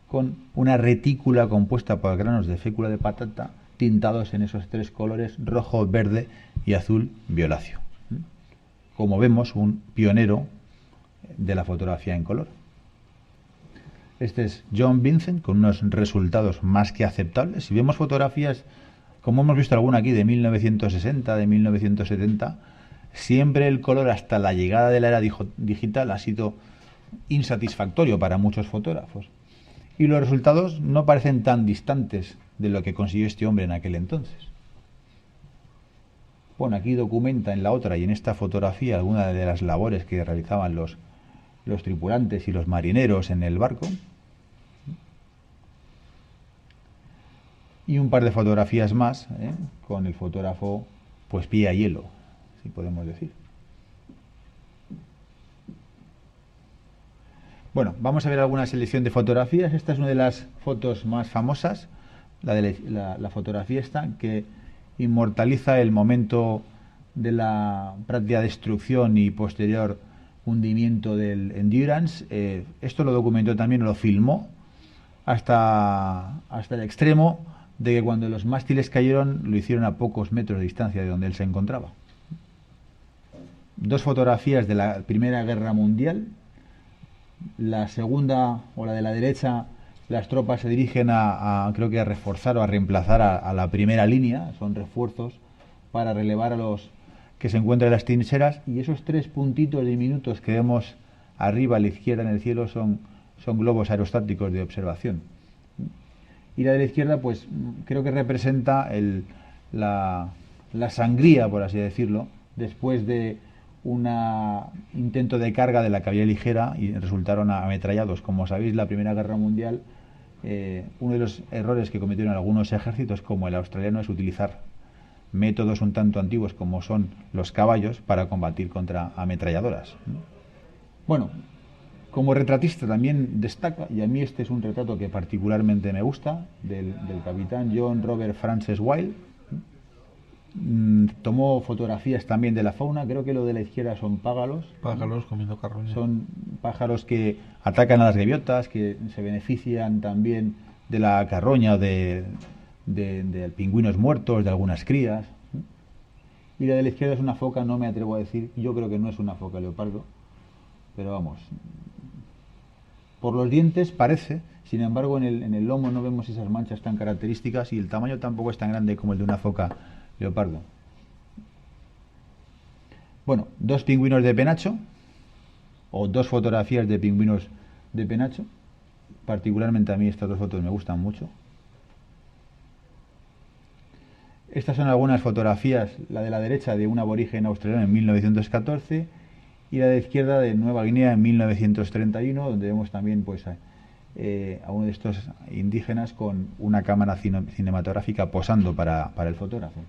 B: con una retícula compuesta por granos de fécula de patata tintados en esos 3 colores: rojo, verde y azul violáceo. Como vemos, un pionero de la fotografía en color. Este es John Vincent, con unos resultados más que aceptables. Si vemos fotografías, como hemos visto alguna aquí, de 1960, de 1970, siempre el color hasta la llegada de la era digital ha sido insatisfactorio para muchos fotógrafos. Y los resultados no parecen tan distantes de lo que consiguió este hombre en aquel entonces. Bueno, aquí documenta en la otra y en esta fotografía algunas de las labores que realizaban los tripulantes y los marineros en el barco. Y un par de fotografías más, con el fotógrafo pues pie a hielo, si podemos decir. Bueno, vamos a ver alguna selección de fotografías. Esta es una de las fotos más famosas, la fotografía esta, que inmortaliza el momento de la práctica destrucción y posterior hundimiento del Endurance. Esto lo documentó también, lo filmó hasta el extremo de que cuando los mástiles cayeron lo hicieron a pocos metros de distancia de donde él se encontraba. Dos fotografías de la Primera Guerra Mundial. La segunda, o la de la derecha, las tropas se dirigen creo que a reforzar o a reemplazar a la primera línea, son refuerzos para relevar a los que se encuentran en las trincheras, y esos 3 puntitos diminutos que vemos arriba a la izquierda en el cielo son globos aerostáticos de observación. Y la de la izquierda, pues creo que representa la sangría, por así decirlo, después de un intento de carga de la caballería ligera y resultaron ametrallados. Como sabéis, la Primera Guerra Mundial, uno de los errores que cometieron algunos ejércitos, como el australiano, es utilizar métodos un tanto antiguos como son los caballos para combatir contra ametralladoras. Bueno, como retratista también destaca, y a mí este es un retrato que particularmente me gusta, del capitán John Robert Francis Wilde. Tomó fotografías también de la fauna. Creo que lo de la izquierda son pájaros.
A: Pájaros comiendo carroña.
B: Son pájaros que atacan a las gaviotas, que se benefician también de la carroña o de pingüinos muertos, de algunas crías. Y la de la izquierda es una foca, no me atrevo a decir, yo creo que no es una foca leopardo, pero vamos, por los dientes parece. Sin embargo, en el lomo no vemos esas manchas tan características y el tamaño tampoco es tan grande como el de una foca leopardo. Bueno, 2 pingüinos de penacho, o 2 fotografías de pingüinos de penacho. Particularmente a mí estas 2 fotos me gustan mucho. Estas son algunas fotografías, la de la derecha de un aborigen australiano en 1914 y la de la izquierda de Nueva Guinea en 1931, donde vemos también pues a uno de estos indígenas con una cámara cinematográfica posando para el fotógrafo.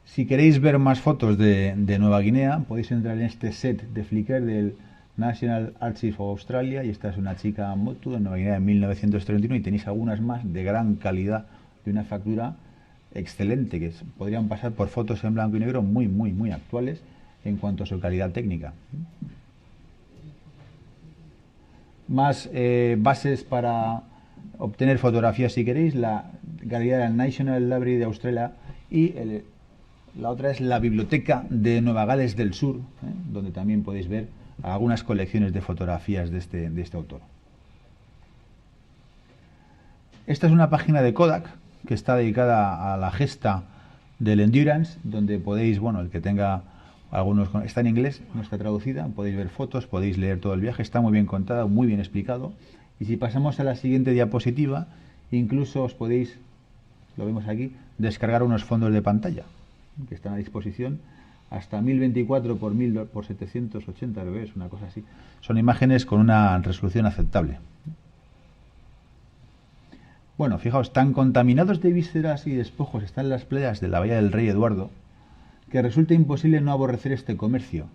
B: Si queréis ver más fotos de Nueva Guinea, podéis entrar en este set de Flickr del National Archive of Australia, y esta es una chica Motu de Nueva Guinea en 1931, y tenéis algunas más de gran calidad, de una factura excelente, que podrían pasar por fotos en blanco y negro muy, muy, muy actuales en cuanto a su calidad técnica. Más bases para obtener fotografías si queréis, la galería de la National Library de Australia y la otra es la Biblioteca de Nueva Gales del Sur, donde también podéis ver algunas colecciones de fotografías de este autor. Esta es una página de Kodak que está dedicada a la gesta del Endurance, donde podéis, bueno, el que tenga algunos, está en inglés, no está traducida, podéis ver fotos, podéis leer todo el viaje, está muy bien contado, muy bien explicado. Y si pasamos a la siguiente diapositiva, incluso os podéis, lo vemos aquí, descargar unos fondos de pantalla que están a disposición hasta 1024 por 780, creo que es una cosa así. Son imágenes con una resolución aceptable. Bueno, fijaos, tan contaminados de vísceras y despojos están las playas de la Bahía del Rey Eduardo que resulta imposible no aborrecer este comercio.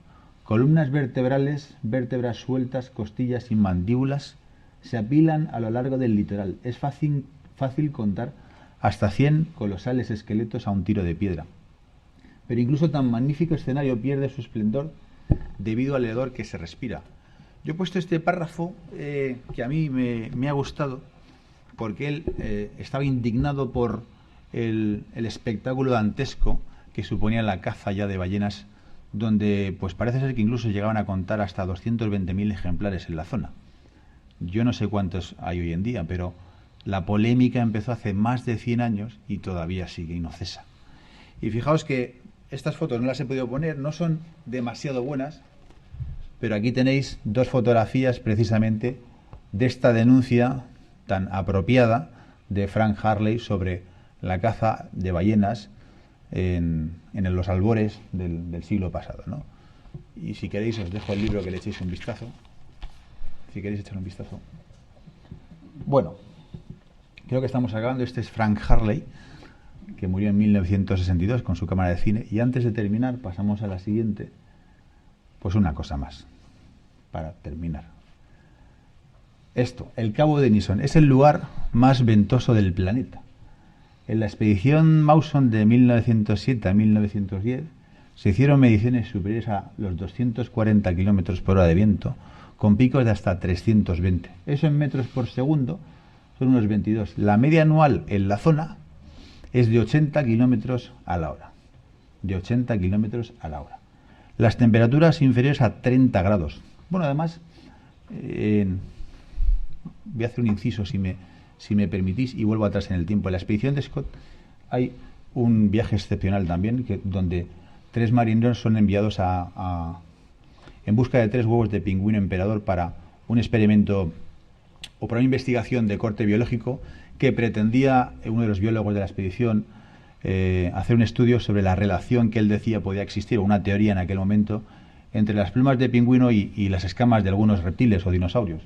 B: Columnas vertebrales, vértebras sueltas, costillas y mandíbulas se apilan a lo largo del litoral. Es fácil contar hasta 100 colosales esqueletos a un tiro de piedra. Pero incluso tan magnífico escenario pierde su esplendor debido al hedor que se respira. Yo he puesto este párrafo que a mí me ha gustado, porque él estaba indignado por el espectáculo dantesco que suponía la caza ya de ballenas, donde pues parece ser que incluso llegaban a contar hasta 220.000 ejemplares en la zona. Yo no sé cuántos hay hoy en día, pero la polémica empezó hace más de 100 años y todavía sigue y no cesa. Y fijaos que estas fotos no las he podido poner, no son demasiado buenas, pero aquí tenéis 2 fotografías precisamente de esta denuncia tan apropiada de Frank Harley sobre la caza de ballenas en los albores del siglo pasado, ¿no? Y si queréis os dejo el libro que le echéis un vistazo. Si queréis echar un vistazo. Bueno, creo que estamos acabando. Este es Frank Harley, que murió en 1962 con su cámara de cine. Y antes de terminar, pasamos a la siguiente. Pues una cosa más, para terminar. Esto, el Cabo Denison, es el lugar más ventoso del planeta. En la expedición Mawson de 1907 a 1910 se hicieron mediciones superiores a los 240 kilómetros por hora de viento, con picos de hasta 320. Eso en metros por segundo son unos 22. La media anual en la zona es de 80 kilómetros a la hora. De 80 kilómetros a la hora. Las temperaturas inferiores a 30 grados. Bueno, además, voy a hacer un inciso si me permitís y vuelvo atrás en el tiempo. En la expedición de Scott hay un viaje excepcional también, donde 3 marineros son enviados en busca de 3 huevos de pingüino emperador para un experimento o para una investigación de corte biológico que pretendía uno de los biólogos de la expedición hacer un estudio sobre la relación que él decía podía existir, o una teoría en aquel momento, entre las plumas de pingüino y las escamas de algunos reptiles o dinosaurios.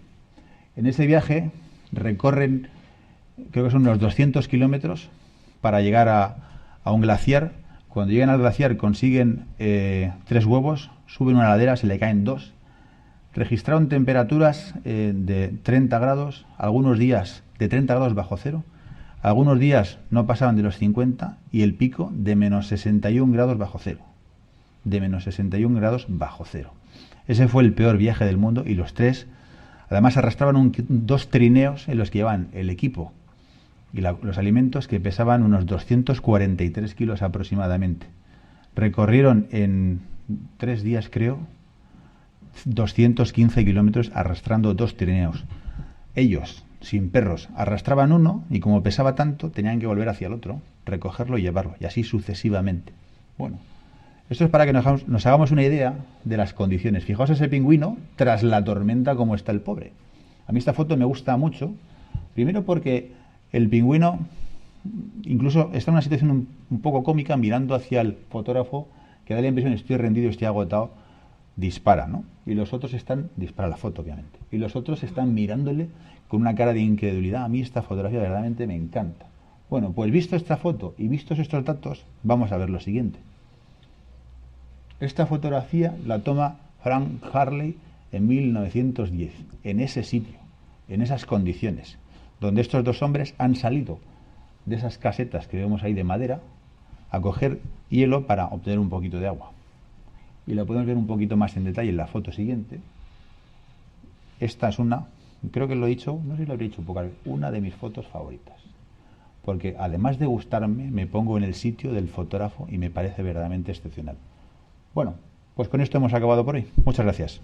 B: En ese viaje recorren, creo que son unos 200 kilómetros para llegar a un glaciar. Cuando llegan al glaciar consiguen 3 huevos, suben una ladera, se le caen 2. Registraron temperaturas de 30 grados, algunos días de 30 grados bajo cero, algunos días no pasaban de los 50 y el pico de menos 61 grados bajo cero. De menos 61 grados bajo cero. Ese fue el peor viaje del mundo y los 3, además, arrastraban 2 trineos en los que llevaban el equipo y los alimentos, que pesaban unos 243 kilos aproximadamente. Recorrieron en 3 días, creo, 215 kilómetros arrastrando 2 trineos. Ellos, sin perros, arrastraban uno y como pesaba tanto, tenían que volver hacia el otro, recogerlo y llevarlo, y así sucesivamente. Bueno, esto es para que nos hagamos una idea de las condiciones. Fijaos ese pingüino tras la tormenta como está el pobre. A mí esta foto me gusta mucho, primero porque el pingüino incluso está en una situación un poco cómica, mirando hacia el fotógrafo, que da la impresión: estoy rendido, estoy agotado, dispara, ¿no? Y los otros dispara la foto, obviamente, y los otros están mirándole con una cara de incredulidad. A mí esta fotografía verdaderamente me encanta. Bueno, pues visto esta foto y vistos estos datos, vamos a ver lo siguiente. Esta fotografía la toma Frank Harley en 1910, en ese sitio, en esas condiciones, donde estos 2 hombres han salido de esas casetas que vemos ahí de madera a coger hielo para obtener un poquito de agua. Y lo podemos ver un poquito más en detalle en la foto siguiente. Esta es creo que lo he dicho, no sé si lo habré dicho pocas veces, una de mis fotos favoritas. Porque además de gustarme, me pongo en el sitio del fotógrafo y me parece verdaderamente excepcional. Bueno, pues con esto hemos acabado por hoy. Muchas gracias.